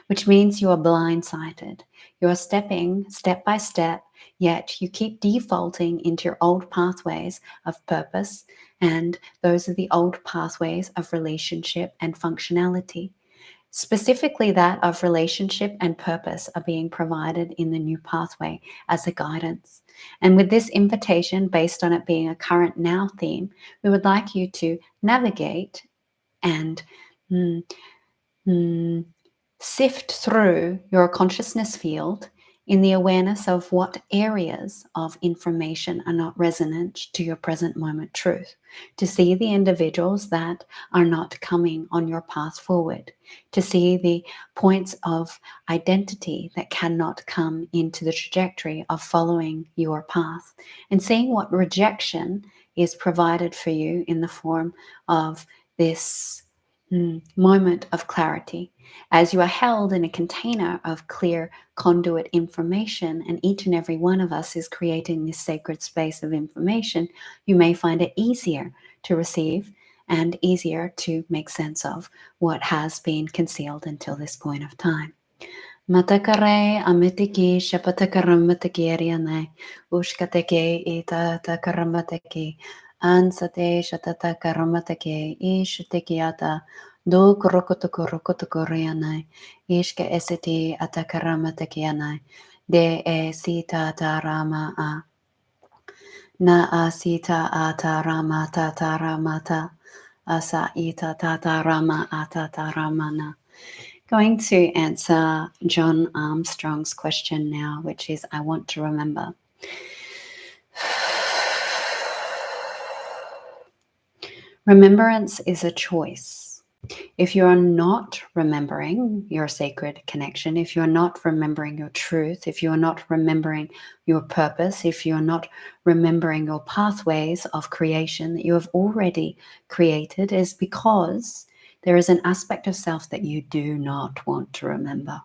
which means you are blindsided. You are stepping step by step, yet you keep defaulting into your old pathways of purpose, and those are the old pathways of relationship and functionality. Specifically, that of relationship and purpose are being provided in the new pathway as a guidance. And with this invitation, based on it being a current now theme, we would like you to navigate and sift through your consciousness field in the awareness of what areas of information are not resonant to your present moment truth, to see the individuals that are not coming on your path forward, to see the points of identity that cannot come into the trajectory of following your path, and seeing what rejection is provided for you in the form of this moment of clarity. As you are held in a container of clear conduit information, and each and every one of us is creating this sacred space of information, you may find it easier to receive and easier to make sense of what has been concealed until this point of time. Matakare amitiki shapatakarammataki ariane ushkateke ita takaramateki ansate shatatakarammatake ishtakiata do korokotokoriane ishka esiti atakaramatakiane de e sita tarama a na asita atarama tataramata asa ita tatarama atataramana. Going to answer John Armstrong's question now, which is I want to remember. Remembrance is a choice. If you are not remembering your sacred connection, if you're not remembering your truth, if you're not remembering your purpose, if you're not remembering your pathways of creation that you have already created, is because there is an aspect of self that you do not want to remember.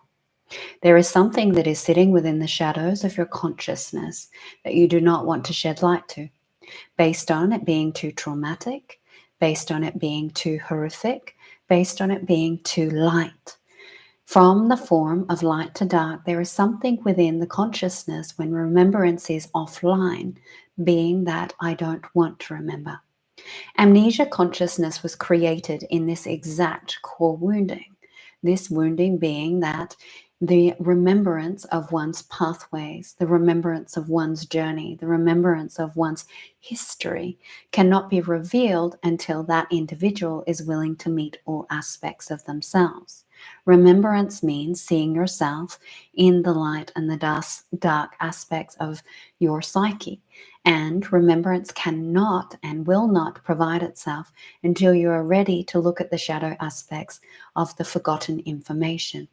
There is something that is sitting within the shadows of your consciousness that you do not want to shed light to, based on it being too traumatic, based on it being too horrific, based on it being too light. From the form of light to dark, there is something within the consciousness when remembrance is offline, being that I don't want to remember. Amnesia consciousness was created in this exact core wounding. This wounding being that the remembrance of one's pathways, the remembrance of one's journey, the remembrance of one's history cannot be revealed until that individual is willing to meet all aspects of themselves. Remembrance means seeing yourself in the light and the dark aspects of your psyche. And remembrance cannot and will not provide itself until you are ready to look at the shadow aspects of the forgotten information.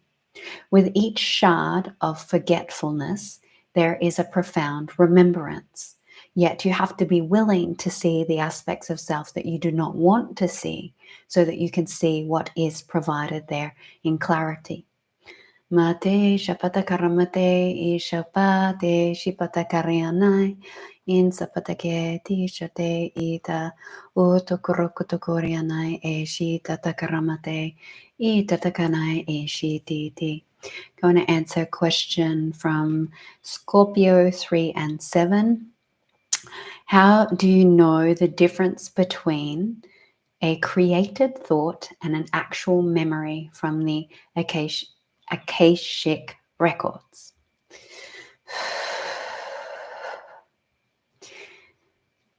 With each shard of forgetfulness, there is a profound remembrance. Yet you have to be willing to see the aspects of self that you do not want to see so that you can see what is provided there in clarity. Mate shapata karamate ishapate shipata karianai in sapatake tishate ita utokurokutokorianai e shita takaramate ita takanai e shititi. Going to answer a question from Scorpio 3 and 7. How do you know the difference between a created thought and an actual memory from the Akashic records?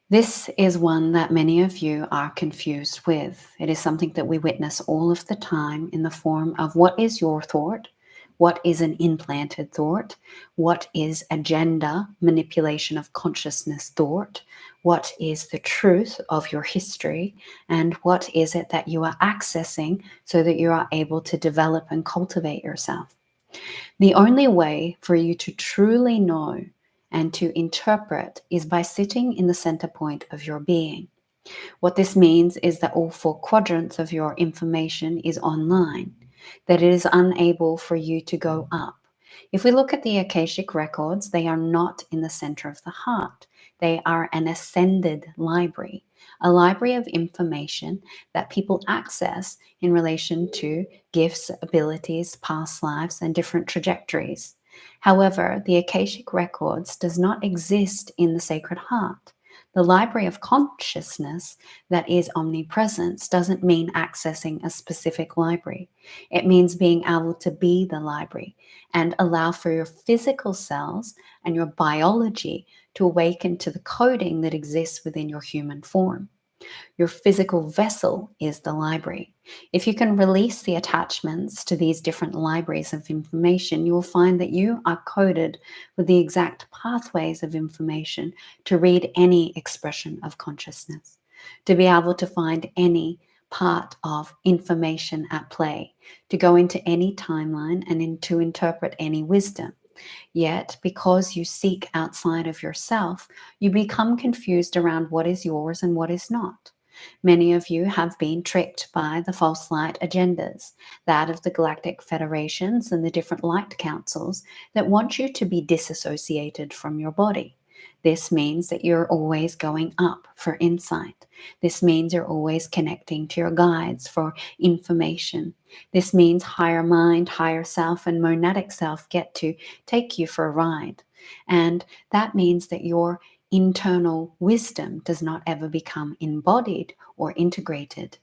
This is one that many of you are confused with. It is something that we witness all of the time in the form of what is your thought, what is an implanted thought, what is agenda manipulation of consciousness thought, what is the truth of your history, and what is it that you are accessing so that you are able to develop and cultivate yourself. The only way for you to truly know and to interpret is by sitting in the center point of your being. What this means is that all 4 quadrants of your information is online, that it is unable for you to go up. If we look at the Akashic records, they are not in the center of the heart. They are an ascended library, a library of information that people access in relation to gifts, abilities, past lives, and different trajectories. However, the Akashic records does not exist in the Sacred Heart. The library of consciousness that is omnipresence doesn't mean accessing a specific library. It means being able to be the library and allow for your physical cells and your biology to awaken to the coding that exists within your human form. Your physical vessel is the library. If you can release the attachments to these different libraries of information, you will find that you are coded with the exact pathways of information to read any expression of consciousness, to be able to find any part of information at play, to go into any timeline and to interpret any wisdom. Yet, because you seek outside of yourself, you become confused around what is yours and what is not. Many of you have been tricked by the false light agendas, that of the galactic federations and the different light councils that want you to be disassociated from your body. This means that you're always going up for insight. This means you're always connecting to your guides for information. This means higher mind, higher self, and monadic self get to take you for a ride. And that means that your internal wisdom does not ever become embodied or integrated.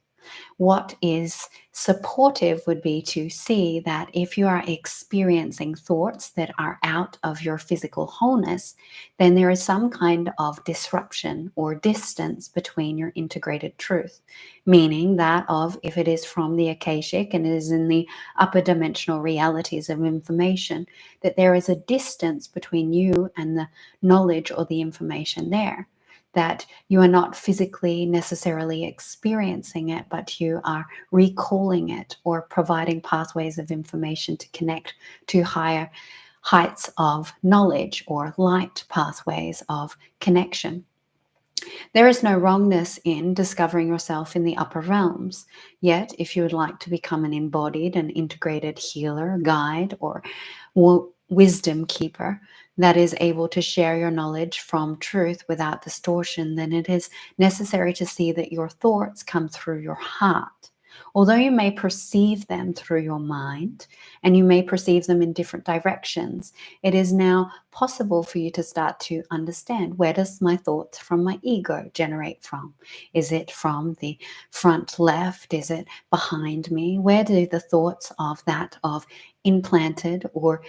What is supportive would be to see that if you are experiencing thoughts that are out of your physical wholeness, then there is some kind of disruption or distance between your integrated truth. Meaning that of if it is from the Akashic and it is in the upper dimensional realities of information, that there is a distance between you and the knowledge or the information there, that you are not physically necessarily experiencing it, but you are recalling it or providing pathways of information to connect to higher heights of knowledge or light pathways of connection. There is no wrongness in discovering yourself in the upper realms. Yet, if you would like to become an embodied and integrated healer, guide, or wisdom keeper that is able to share your knowledge from truth without distortion, then it is necessary to see that your thoughts come through your heart. Although you may perceive them through your mind and you may perceive them in different directions, it is now possible for you to start to understand, where does my thoughts from my ego generate from? Is it from the front left? Is it behind me? Where do the thoughts of that of implanted or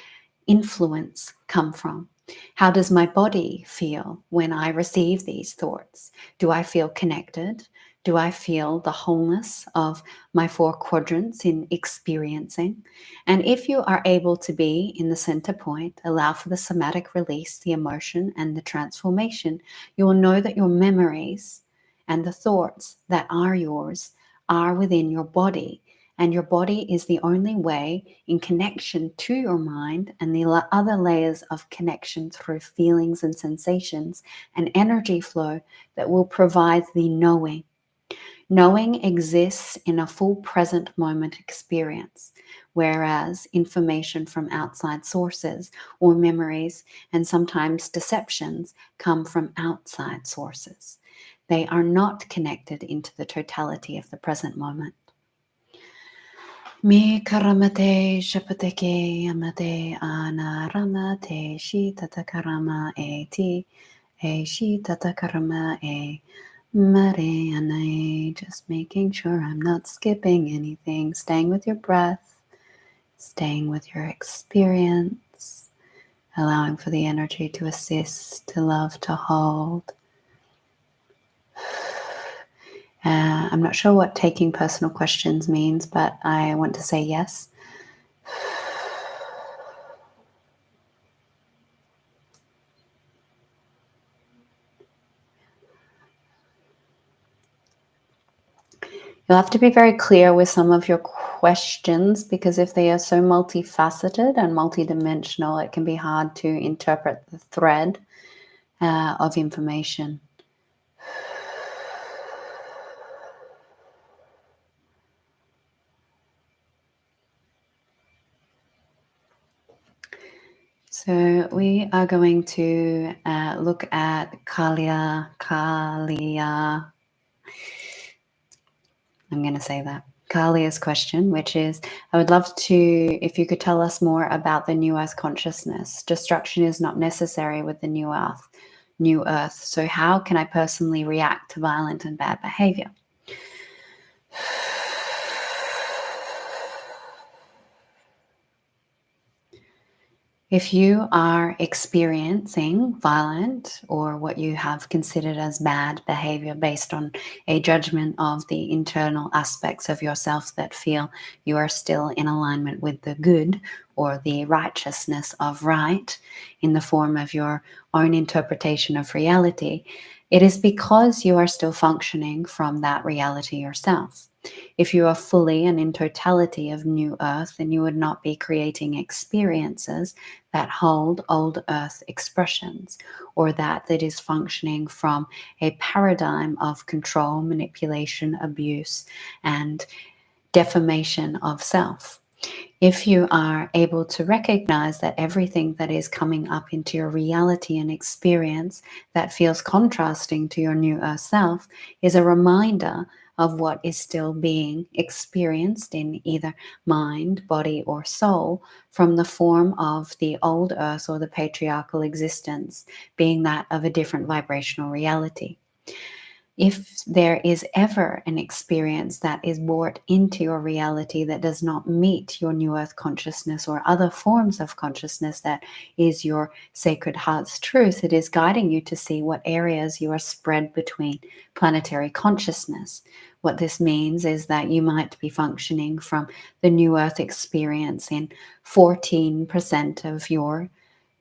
influence come from? How does my body feel when I receive these thoughts? Do I feel connected? Do I feel the wholeness of my 4 quadrants in experiencing? And if you are able to be in the center point, allow for the somatic release, the emotion, and the transformation, you will know that your memories and the thoughts that are yours are within your body. And your body is the only way in connection to your mind and the other layers of connection through feelings and sensations and energy flow that will provide the knowing. Knowing exists in a full present moment experience, whereas information from outside sources or memories and sometimes deceptions come from outside sources. They are not connected into the totality of the present moment. Mi karamate shapateke amate anaramate shi tatakarama e shi tatakarama e mare ane. Just making sure I'm not skipping anything, staying with your breath, staying with your experience, allowing for the energy to assist, to love, to hold. I'm not sure what taking personal questions means, but I want to say yes. You'll have to be very clear with some of your questions, because if they are so multifaceted and multidimensional, it can be hard to interpret the thread of information. So we are going to look at Kalia. I'm going to say that. Kalia's question, which is, I would love to, if you could tell us more about the new earth consciousness. Destruction is not necessary with the new earth. So how can I personally react to violent and bad behavior? If you are experiencing violent or what you have considered as bad behavior based on a judgment of the internal aspects of yourself that feel you are still in alignment with the good or the righteousness of right in the form of your own interpretation of reality, it is because you are still functioning from that reality yourself. If you are fully and in totality of new earth, then you would not be creating experiences that hold old earth expressions, or that is functioning from a paradigm of control, manipulation, abuse, and defamation of self. If you are able to recognize that everything that is coming up into your reality and experience that feels contrasting to your new earth self is a reminder of what is still being experienced in either mind, body, or soul from the form of the old earth or the patriarchal existence, being that of a different vibrational reality. If there is ever an experience that is brought into your reality that does not meet your new earth consciousness or other forms of consciousness that is your sacred heart's truth, it is guiding you to see what areas you are spread between planetary consciousness. What this means is that you might be functioning from the new earth experience in 14% of your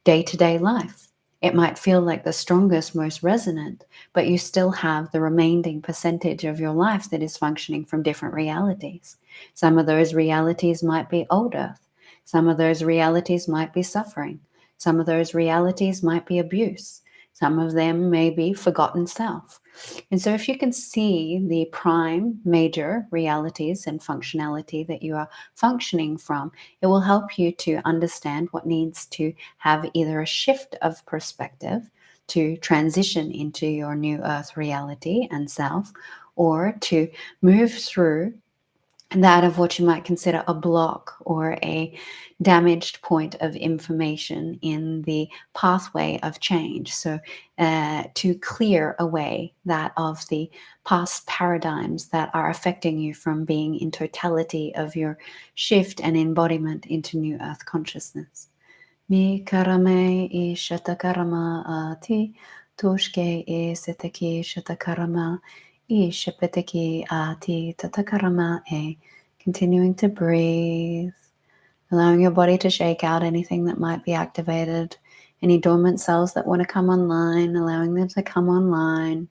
day-to-day life. It might feel like the strongest, most resonant, but you still have the remaining percentage of your life that is functioning from different realities. Some of those realities might be old earth. Some of those realities might be suffering. Some of those realities might be abuse. Some of them may be forgotten self. And so, if you can see the prime major realities and functionality that you are functioning from, it will help you to understand what needs to have either a shift of perspective to transition into your new earth reality and self, or to move through that of what you might consider a block or a damaged point of information in the pathway of change. So, to clear away that of the past paradigms that are affecting you from being in totality of your shift and embodiment into new earth consciousness. Mi karame I shatakarama ati, tushke I seteki shatakarama I shapeteki ati tatakarama e. Continuing to breathe, allowing your body to shake out anything that might be activated, any dormant cells that want to come online, allowing them to come online.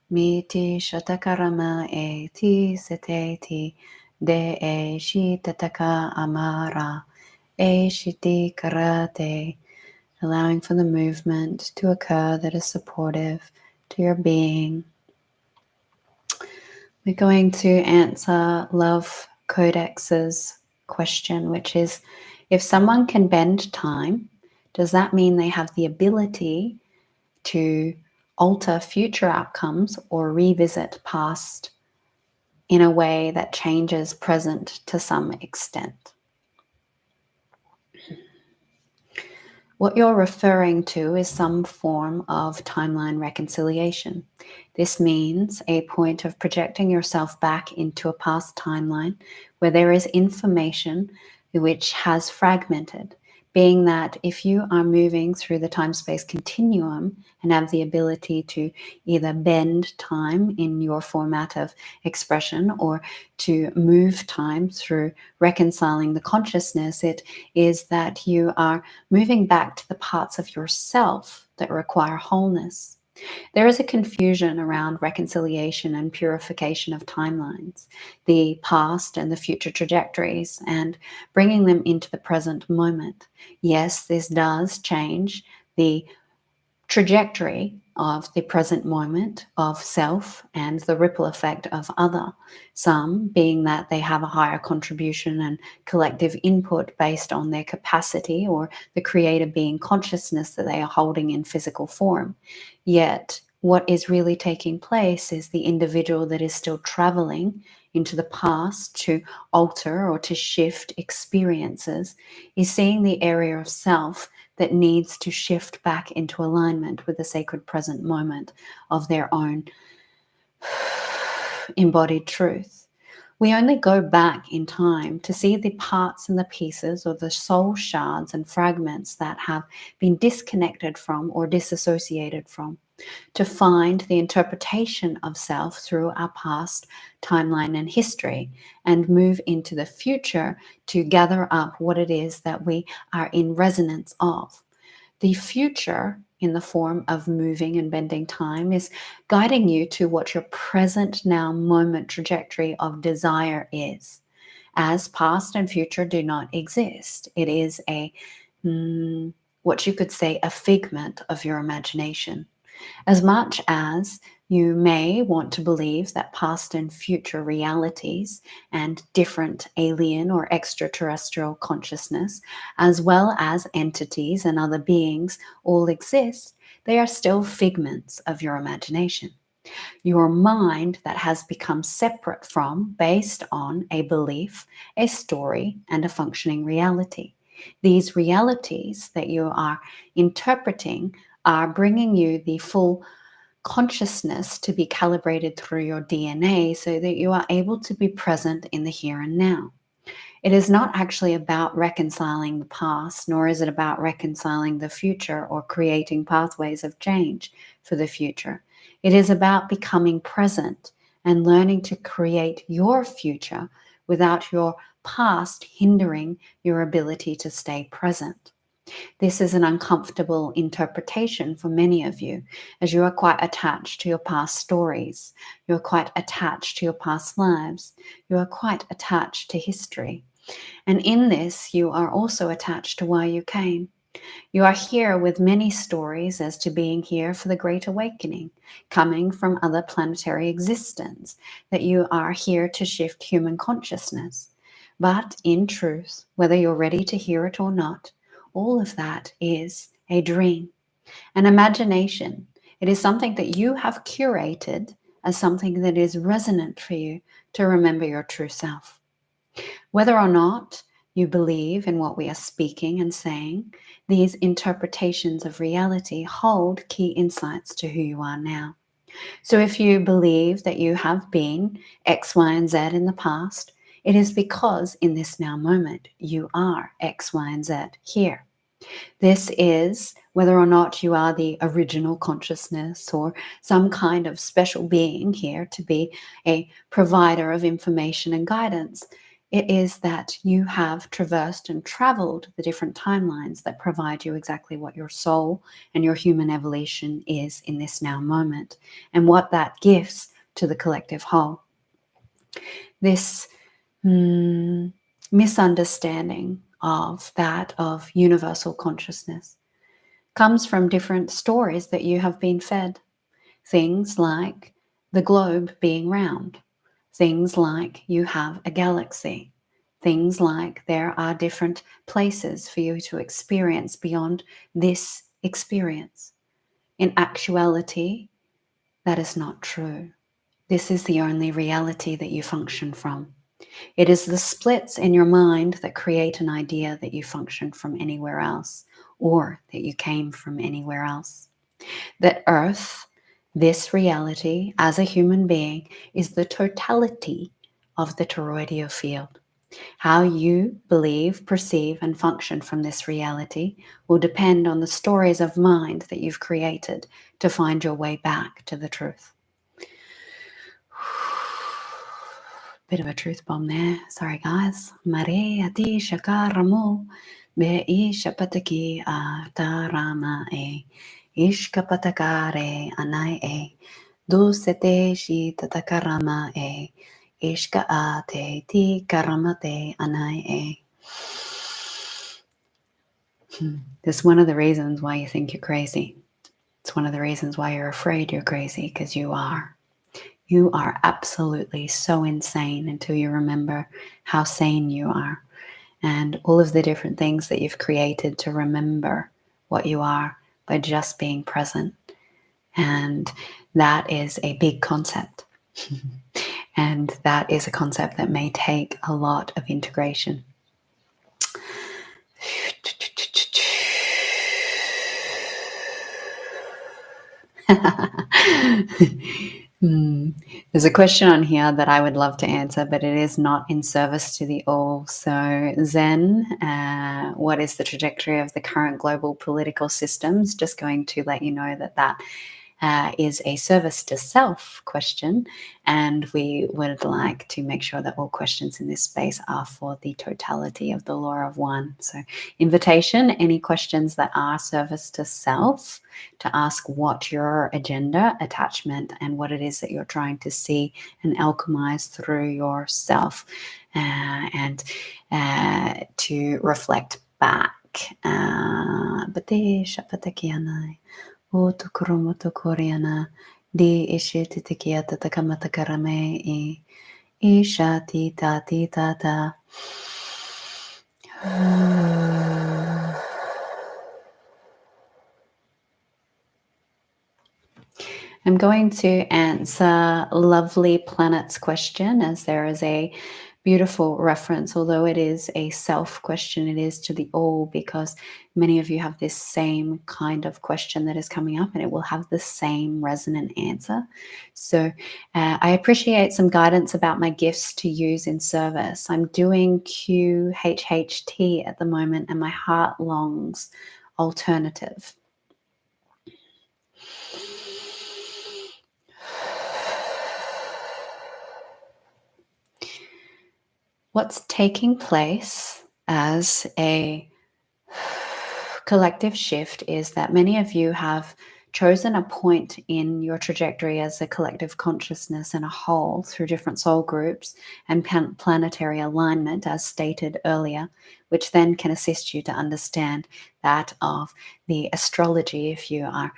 Miti shatakarama e ti seteti de e shitataka amara e shiti karate, allowing for the movement to occur that is supportive to your being. We're going to answer Love Codex's question, which is, if someone can bend time, does that mean they have the ability to alter future outcomes or revisit past in a way that changes present to some extent? What you're referring to is some form of timeline reconciliation. This means a point of projecting yourself back into a past timeline where there is information which has fragmented, being that if you are moving through the time-space continuum and have the ability to either bend time in your format of expression or to move time through reconciling the consciousness, it is that you are moving back to the parts of yourself that require wholeness. There is a confusion around reconciliation and purification of timelines, the past and the future trajectories, and bringing them into the present moment. Yes, this does change the trajectory of the present moment of self and the ripple effect of other, some being that they have a higher contribution and collective input based on their capacity or the creator being consciousness that they are holding in physical form. Yet what is really taking place is the individual that is still traveling into the past to alter or to shift experiences is seeing the area of self that needs to shift back into alignment with the sacred present moment of their own embodied truth. We only go back in time to see the parts and the pieces or the soul shards and fragments that have been disconnected from or disassociated from, to find the interpretation of self through our past timeline and history, and move into the future to gather up what it is that we are in resonance of. The future, in the form of moving and bending time, is guiding you to what your present now moment trajectory of desire is. As past and future do not exist, it is a what you could say a figment of your imagination. As much as you may want to believe that past and future realities and different alien or extraterrestrial consciousness, as well as entities and other beings, all exist, they are still figments of your imagination. Your mind that has become separate from, based on a belief, a story, and a functioning reality. These realities that you are interpreting are bringing you the full consciousness to be calibrated through your DNA so that you are able to be present in the here and now. It is not actually about reconciling the past, nor is it about reconciling the future or creating pathways of change for the future. It is about becoming present and learning to create your future without your past hindering your ability to stay present. This is an uncomfortable interpretation for many of you, as you are quite attached to your past stories. You're quite attached to your past lives. You are quite attached to history. And in this, you are also attached to why you came. You are here with many stories as to being here for the Great Awakening, coming from other planetary existence, that you are here to shift human consciousness. But in truth, whether you're ready to hear it or not, all of that is a dream, an imagination. It is something that you have curated as something that is resonant for you to remember your true self. Whether or not you believe in what we are speaking and saying, these interpretations of reality hold key insights to who you are now. So if you believe that you have been X, Y, and Z in the past, it is because in this now moment, you are X, Y, and Z here. This is whether or not you are the original consciousness or some kind of special being here to be a provider of information and guidance. It is that you have traversed and traveled the different timelines that provide you exactly what your soul and your human evolution is in this now moment and what that gives to the collective whole. This misunderstanding of that of universal consciousness comes from different stories that you have been fed. Things like the globe being round, things like you have a galaxy, things like there are different places for you to experience beyond this experience. In actuality, that is not true. This is the only reality that you function from. It is the splits in your mind that create an idea that you function from anywhere else or that you came from anywhere else. That Earth, this reality as a human being, is the totality of the toroidal field. How you believe, perceive, and function from this reality will depend on the stories of mind that you've created to find your way back to the truth. Bit of a truth bomb there. Sorry, guys. Mare ati shakaramo be ishapataki atarama e ishkapatakare anai e dusete shi tatakarama e ishka ate ti karamate anai e. It's one of the reasons why you think you're crazy. It's one of the reasons why you're afraid you're crazy, because you are. You are absolutely so insane until you remember how sane you are and all of the different things that you've created to remember what you are by just being present. And that is a big concept. And that is a concept that may take a lot of integration. There's a question on here that I would love to answer, but it is not in service to the all. So Zen, what is the trajectory of the current global political systems? Just going to let you know that that is a service to self question, and we would like to make sure that all questions in this space are for the totality of the law of one. So invitation, any questions that are service to self, to ask what your agenda, attachment, and what it is that you're trying to see and alchemize through yourself, and to reflect back. O tukoromoto koriana. Di ishiti tikiata takamata karame I. Isha ti ta ti ta ta. I'm going to answer Lovely Planet's question, as there is a beautiful reference, although it is a self question, it is to the all, because many of you have this same kind of question that is coming up and it will have the same resonant answer. So I appreciate some guidance about my gifts to use in service. I'm doing QHHT at the moment and my heart longs alternative. What's taking place as a collective shift is that many of you have chosen a point in your trajectory as a collective consciousness and a whole through different soul groups and planetary alignment, as stated earlier, which then can assist you to understand that of the astrology if you are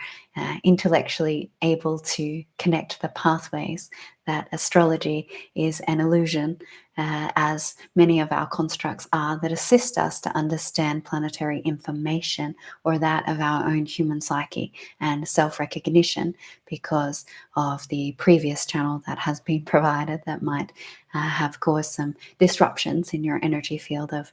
intellectually able to connect the pathways. That astrology is an illusion, as many of our constructs are, that assist us to understand planetary information or that of our own human psyche and self-recognition, because of the previous channel that has been provided that might have caused some disruptions in your energy field of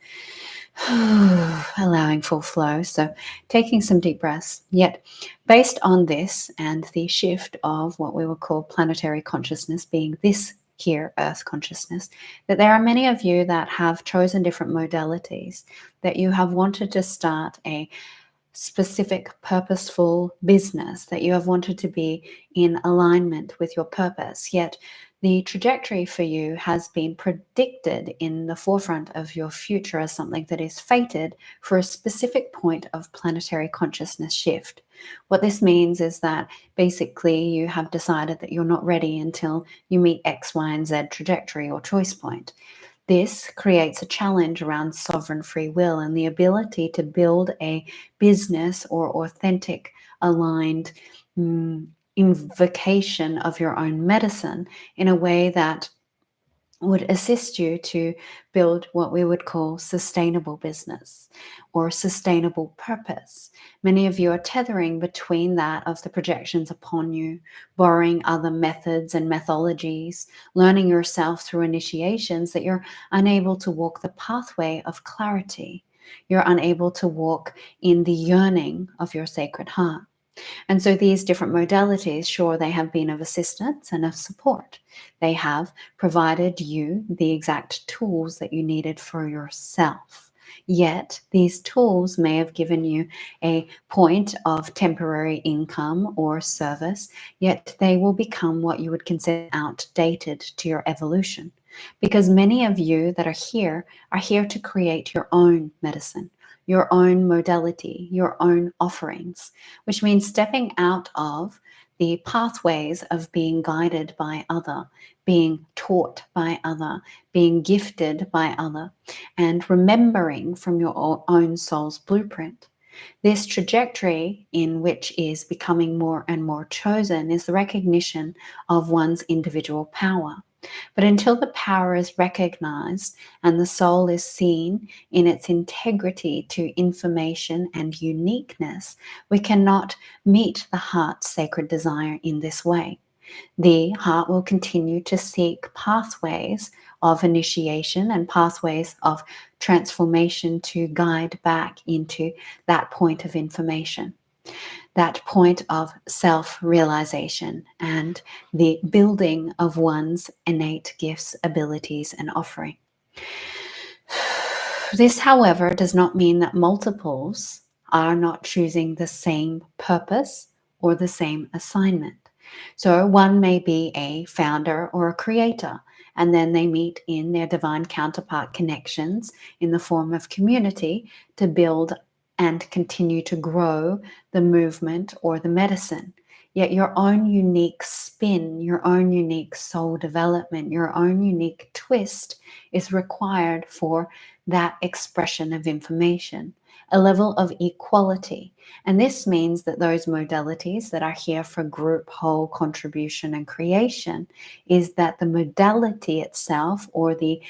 allowing full flow. So taking some deep breaths. Yet based on this and the shift of what we would call planetary consciousness being this here earth consciousness, that there are many of you that have chosen different modalities, that you have wanted to start a specific purposeful business, that you have wanted to be in alignment with your purpose, yet the trajectory for you has been predicted in the forefront of your future as something that is fated for a specific point of planetary consciousness shift. What this means is that basically you have decided that you're not ready until you meet X, Y, and Z trajectory or choice point. This creates a challenge around sovereign free will and the ability to build a business or authentic, aligned invocation of your own medicine in a way that would assist you to build what we would call sustainable business or sustainable purpose. Many of you are tethering between that of the projections upon you, borrowing other methods and methodologies, learning yourself through initiations, that you're unable to walk the pathway of clarity. You're unable to walk in the yearning of your sacred heart. And so these different modalities, sure, they have been of assistance and of support. They have provided you the exact tools that you needed for yourself. Yet these tools may have given you a point of temporary income or service, yet they will become what you would consider outdated to your evolution. Because many of you that are here to create your own medicine, your own modality, your own offerings, which means stepping out of the pathways of being guided by other, being taught by other, being gifted by other, and remembering from your own soul's blueprint. This trajectory, in which is becoming more and more chosen, is the recognition of one's individual power. But until the power is recognized and the soul is seen in its integrity to information and uniqueness, we cannot meet the heart's sacred desire in this way. The heart will continue to seek pathways of initiation and pathways of transformation to guide back into that point of information, that point of self-realization and the building of one's innate gifts, abilities, and offering. This, however, does not mean that multiples are not choosing the same purpose or the same assignment. So one may be a founder or a creator, and then they meet in their divine counterpart connections in the form of community to build and continue to grow the movement or the medicine. Yet your own unique spin, your own unique soul development, your own unique twist is required for that expression of information, a level of equality. And this means that those modalities that are here for group, whole, contribution, and creation is that the modality itself or the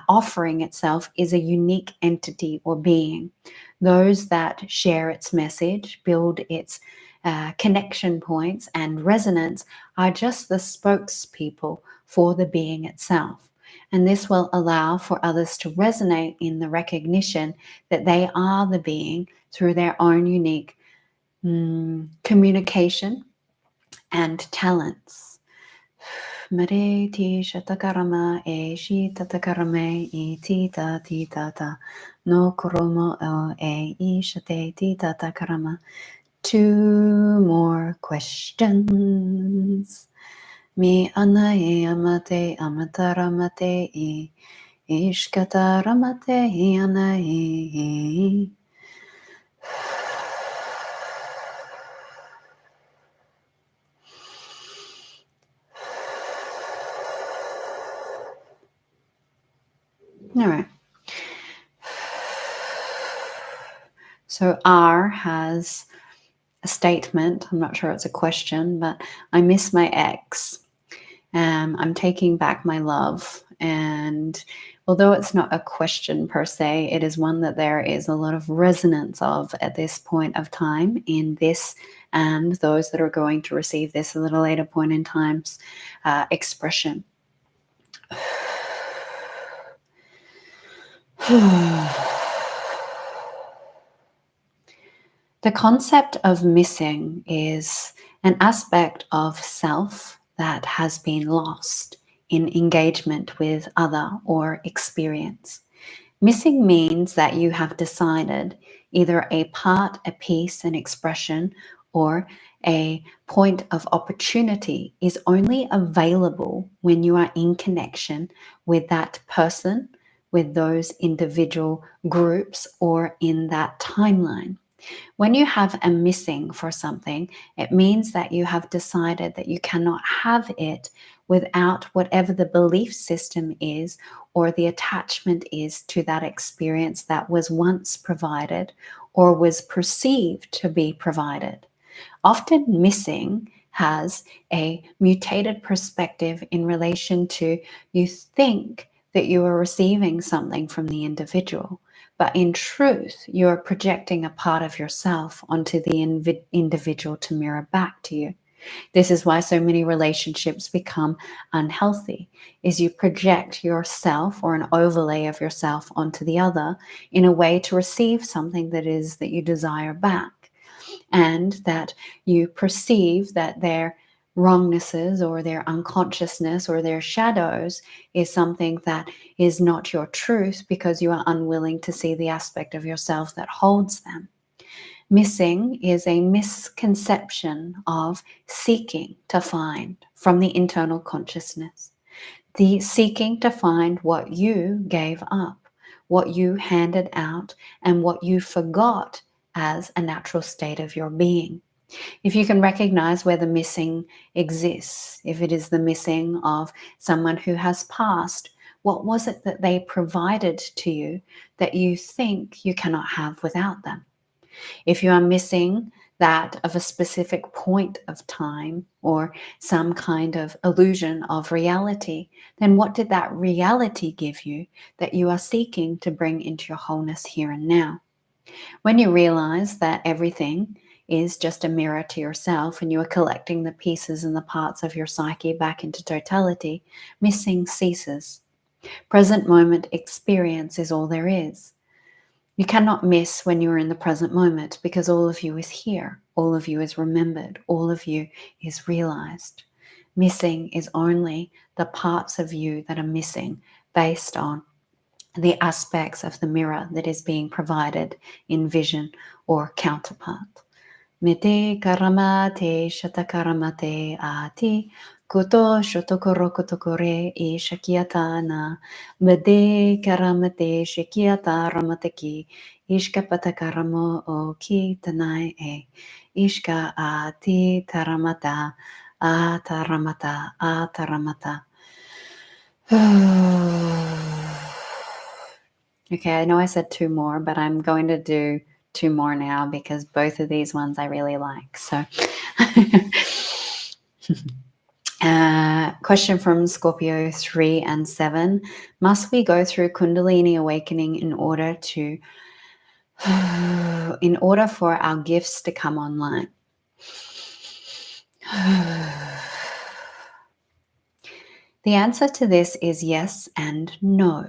offering itself is a unique entity or being. Those that share its message, build its connection points and resonance are just the spokespeople for the being itself. And this will allow for others to resonate in the recognition that they are the being through their own unique communication and talents. Mare ti shatakarama e shi tatakarame e ti ta no koromo o e I shate ti tatakarama. 2 more questions. Mi anae amate amataramate I ishkataramate anae. All right. So R has a statement. I'm not sure it's a question, but I miss my ex. I'm taking back my love. And although it's not a question per se, it is one that there is a lot of resonance of at this point of time in this and those that are going to receive this a little later point in time's expression. The concept of missing is an aspect of self that has been lost in engagement with other or experience. Missing means that you have decided either a part, a piece, an expression, or a point of opportunity is only available when you are in connection with that person, with those individual groups, or in that timeline. When you have a missing for something, it means that you have decided that you cannot have it without whatever the belief system is or the attachment is to that experience that was once provided or was perceived to be provided. Often missing has a mutated perspective in relation to you think that you are receiving something from the individual, but in truth, you are projecting a part of yourself onto the individual to mirror back to you. This is why so many relationships become unhealthy, is you project yourself or an overlay of yourself onto the other in a way to receive something that is that you desire back, and that you perceive that their wrongnesses or their unconsciousness or their shadows is something that is not your truth because you are unwilling to see the aspect of yourself that holds them. Missing is a misconception of seeking to find from the internal consciousness. The seeking to find what you gave up, what you handed out, and what you forgot as a natural state of your being. If you can recognize where the missing exists, if it is the missing of someone who has passed, what was it that they provided to you that you think you cannot have without them? If you are missing that of a specific point of time or some kind of illusion of reality, then what did that reality give you that you are seeking to bring into your wholeness here and now? When you realize that everything is just a mirror to yourself and you are collecting the pieces and the parts of your psyche back into totality, missing ceases. Present moment experience is all there is. You cannot miss when you're in the present moment because all of you is here. All of you is remembered. All of you is realized. Missing is only the parts of you that are missing based on the aspects of the mirror that is being provided in vision or counterpart. Mete karamate shatakaramate ati Koto shotokoro kotokore e shakiata na made karamate shakiata ramateki ishka patakaramo o ki tanai e ishka a ti taramata a taramata a taramata. Okay, I know I said two more, but I'm going to do two more now because both of these ones I really like. So question from Scorpio 3 and 7. Must we go through Kundalini awakening in order for our gifts to come online? The answer to this is yes and no.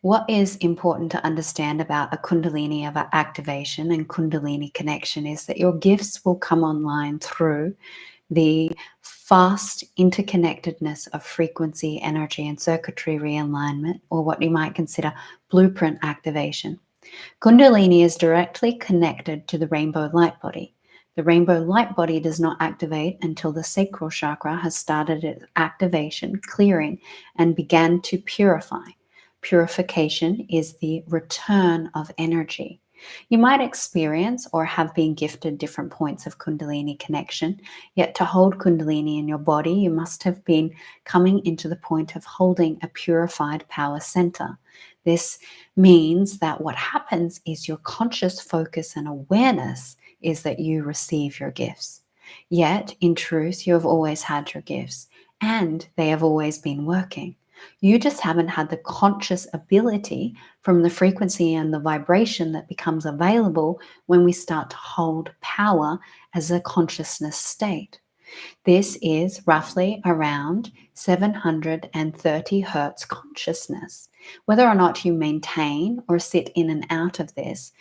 What is important to understand about a Kundalini activation and Kundalini connection is that your gifts will come online through the fast interconnectedness of frequency, energy, and circuitry realignment, or what you might consider blueprint activation. Kundalini is directly connected to the rainbow light body. The rainbow light body does not activate until the sacral chakra has started its activation, clearing, and began to purify. Purification is the return of energy. You might experience or have been gifted different points of Kundalini connection, yet to hold Kundalini in your body, you must have been coming into the point of holding a purified power center. This means that what happens is your conscious focus and awareness is that you receive your gifts. Yet, in truth, you have always had your gifts and they have always been working. You just haven't had the conscious ability from the frequency and the vibration that becomes available when we start to hold power as a consciousness state. This is roughly around 730 hertz consciousness. Whether or not you maintain or sit in and out of this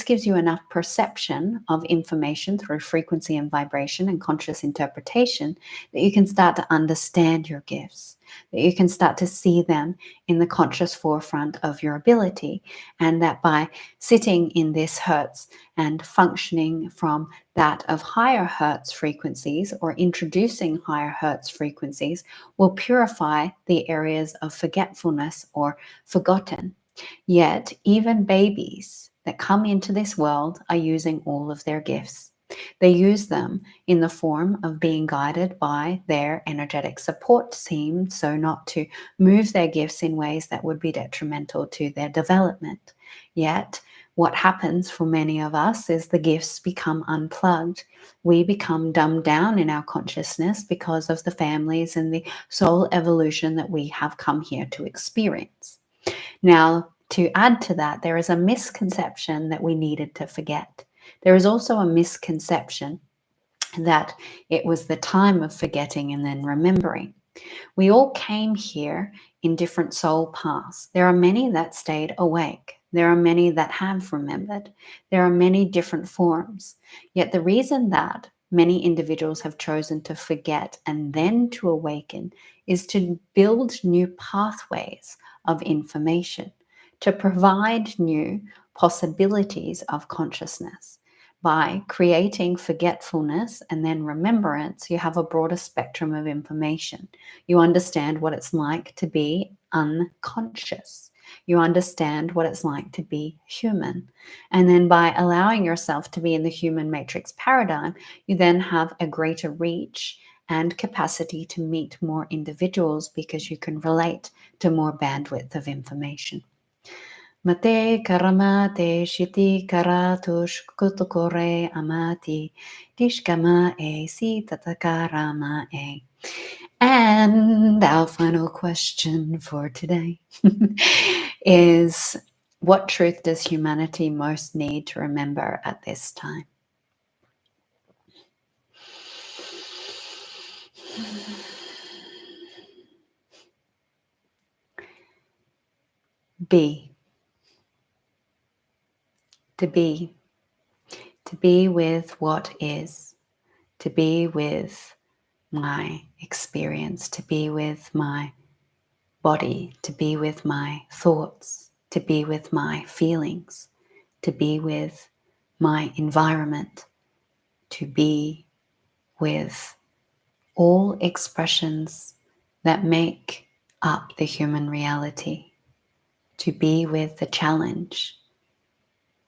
gives you enough perception of information through frequency and vibration and conscious interpretation that you can start to understand your gifts, that you can start to see them in the conscious forefront of your ability, and that by sitting in this hertz and functioning from that of higher hertz frequencies or introducing higher hertz frequencies will purify the areas of forgetfulness or forgotten. Yet, even babies that come into this world are using all of their gifts. They use them in the form of being guided by their energetic support team so not to move their gifts in ways that would be detrimental to their development. Yet, what happens for many of us is the gifts become unplugged. We become dumbed down in our consciousness because of the families and the soul evolution that we have come here to experience. Now, to add to that, there is a misconception that we needed to forget. There is also a misconception that it was the time of forgetting and then remembering. We all came here in different soul paths. There are many that stayed awake. There are many that have remembered. There are many different forms. Yet the reason that many individuals have chosen to forget and then to awaken is to build new pathways of information, to provide new possibilities of consciousness. By creating forgetfulness and then remembrance, you have a broader spectrum of information. You understand what it's like to be unconscious. You understand what it's like to be human. And then by allowing yourself to be in the human matrix paradigm, you then have a greater reach and capacity to meet more individuals because you can relate to more bandwidth of information. Mate karamate shiti karatush kutokore amati dishkama e si tatakarama e. And our final question for today is, what truth does humanity most need to remember at this time? Be. To be. To be with what is. To be with my experience. To be with my body. To be with my thoughts. To be with my feelings. To be with my environment. To be with all expressions that make up the human reality, to be with the challenge,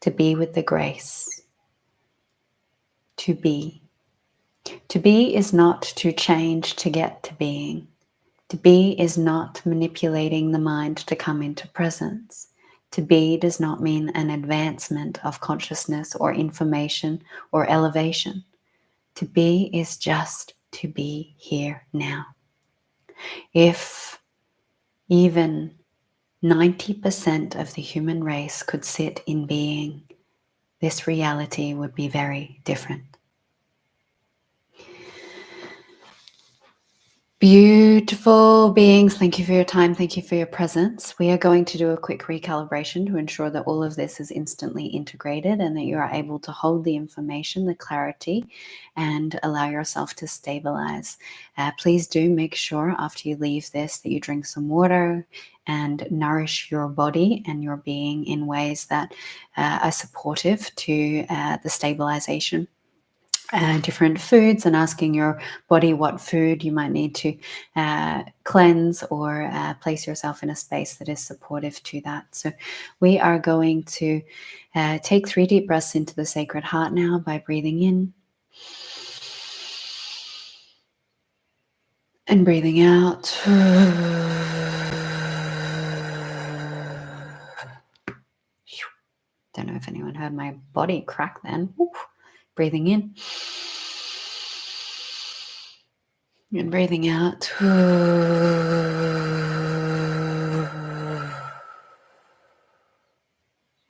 to be with the grace, to be. To be is not to change to get to being. To be is not manipulating the mind to come into presence. To be does not mean an advancement of consciousness or information or elevation. To be is just to be here now. If even 90% of the human race could sit in being, this reality would be very different. Beautiful beings, thank you for your time. Thank you for your presence. We are going to do a quick recalibration to ensure that all of this is instantly integrated and that you are able to hold the information, the clarity, and allow yourself to stabilize. Please do make sure after you leave this that you drink some water and nourish your body and your being in ways that are supportive to the stabilization. Different foods, and asking your body what food you might need to cleanse or place yourself in a space that is supportive to that. So we are going to take 3 deep breaths into the sacred heart now by breathing in and breathing out. Don't know if anyone heard my body crack then. Breathing in and breathing out.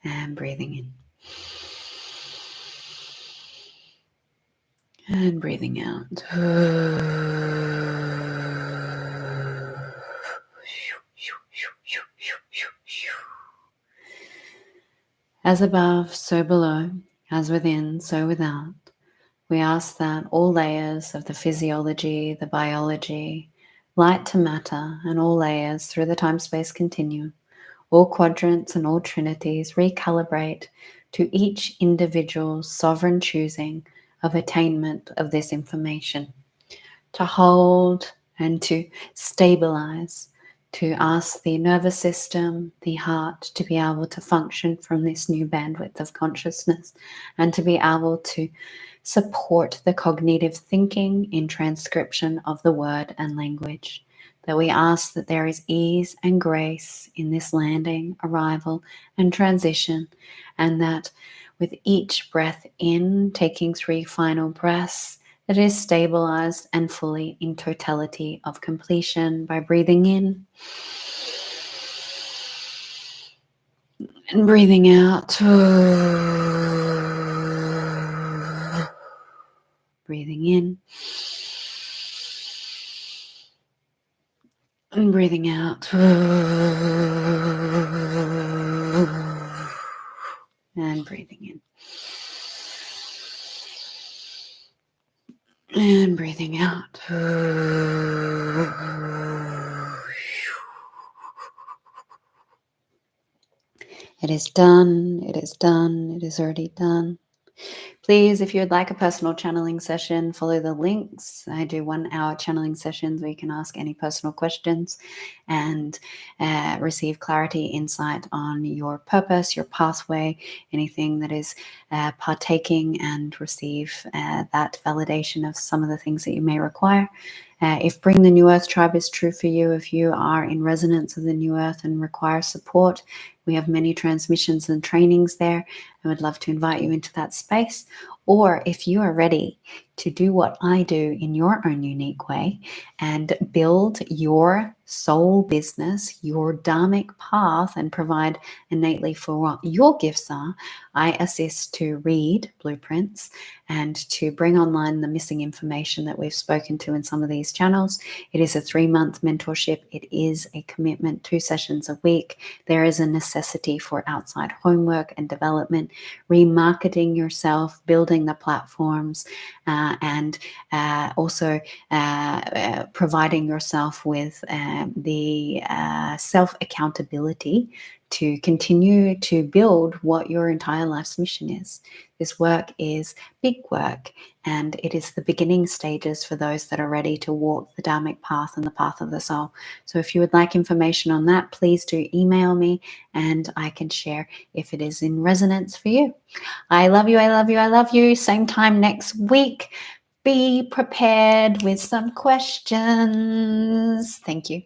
And breathing in. And breathing out. As above, so below, as within, so without. We ask that all layers of the physiology, the biology, light to matter, and all layers through the time-space continuum, all quadrants and all trinities recalibrate to each individual's sovereign choosing of attainment of this information, to hold and to stabilize, to ask the nervous system, the heart, to be able to function from this new bandwidth of consciousness, and to be able to support the cognitive thinking in transcription of the word and language. That we ask that there is ease and grace in this landing, arrival, and transition, and that with each breath in, taking 3 final breaths, that is stabilized and fully in totality of completion by breathing in and breathing out. Breathing in and breathing out. And breathing in. And breathing out. It is done. It is done. It is already done. Please, if you would like a personal channeling session, follow the links. I do 1-hour channeling sessions where you can ask any personal questions and receive clarity, insight on your purpose, your pathway, anything that is partaking, and receive that validation of some of the things that you may require. If Bring the New Earth Tribe is true for you, if you are in resonance of the New Earth and require support, we have many transmissions and trainings there. I would love to invite you into that space. Or if you are ready to do what I do in your own unique way and build your soul business, your dharmic path, and provide innately for what your gifts are, I assist to read blueprints and to bring online the missing information that we've spoken to in some of these channels. It is a 3-month mentorship. It is a commitment, 2 sessions a week. There is a necessity for outside homework and development, remarketing yourself, building the platforms, and also providing yourself with the self accountability to continue to build what your entire life's mission is. This work is big work, and it is the beginning stages for those that are ready to walk the Dharmic path and the path of the soul. So if you would like information on that, please do email me and I can share if it is in resonance for you. I love you, I love you, I love you. Same time next week. Be prepared with some questions. Thank you.